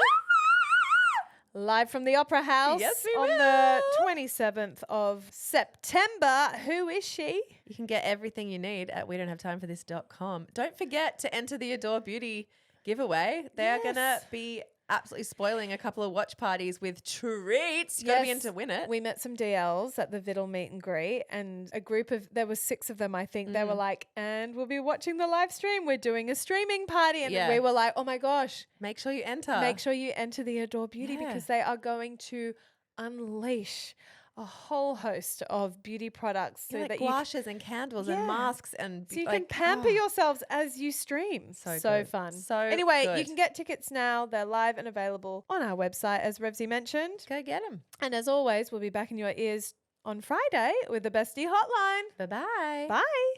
live from the Opera House Yes, we on will. the 27th of September. Who is she? You can get everything you need at wedon'thavetimeforthis.com. Don't forget to enter the Adore Beauty giveaway. They are going to Yes. be absolutely spoiling a couple of watch parties with treats. You got to be in Yes, to win it. We met some DLs at the Viddle meet and greet, and a group of, there was 6 of them, I think. They were like, and we'll be watching the live stream. We're doing a streaming party. And Yeah. we were like, oh my gosh, Make sure you enter. make sure you enter the Adore Beauty Yeah. because they are going to unleash a whole host of beauty products so like that you gouaches and candles Yeah. and masks and so you like, can pamper oh. yourselves as you stream. So So good. fun. So anyway, you good. can get tickets now. They're live and available on our website, as Revsy mentioned. Go get them. And as always, we'll be back in your ears on Friday with the Bestie Hotline. Bye-bye. Bye.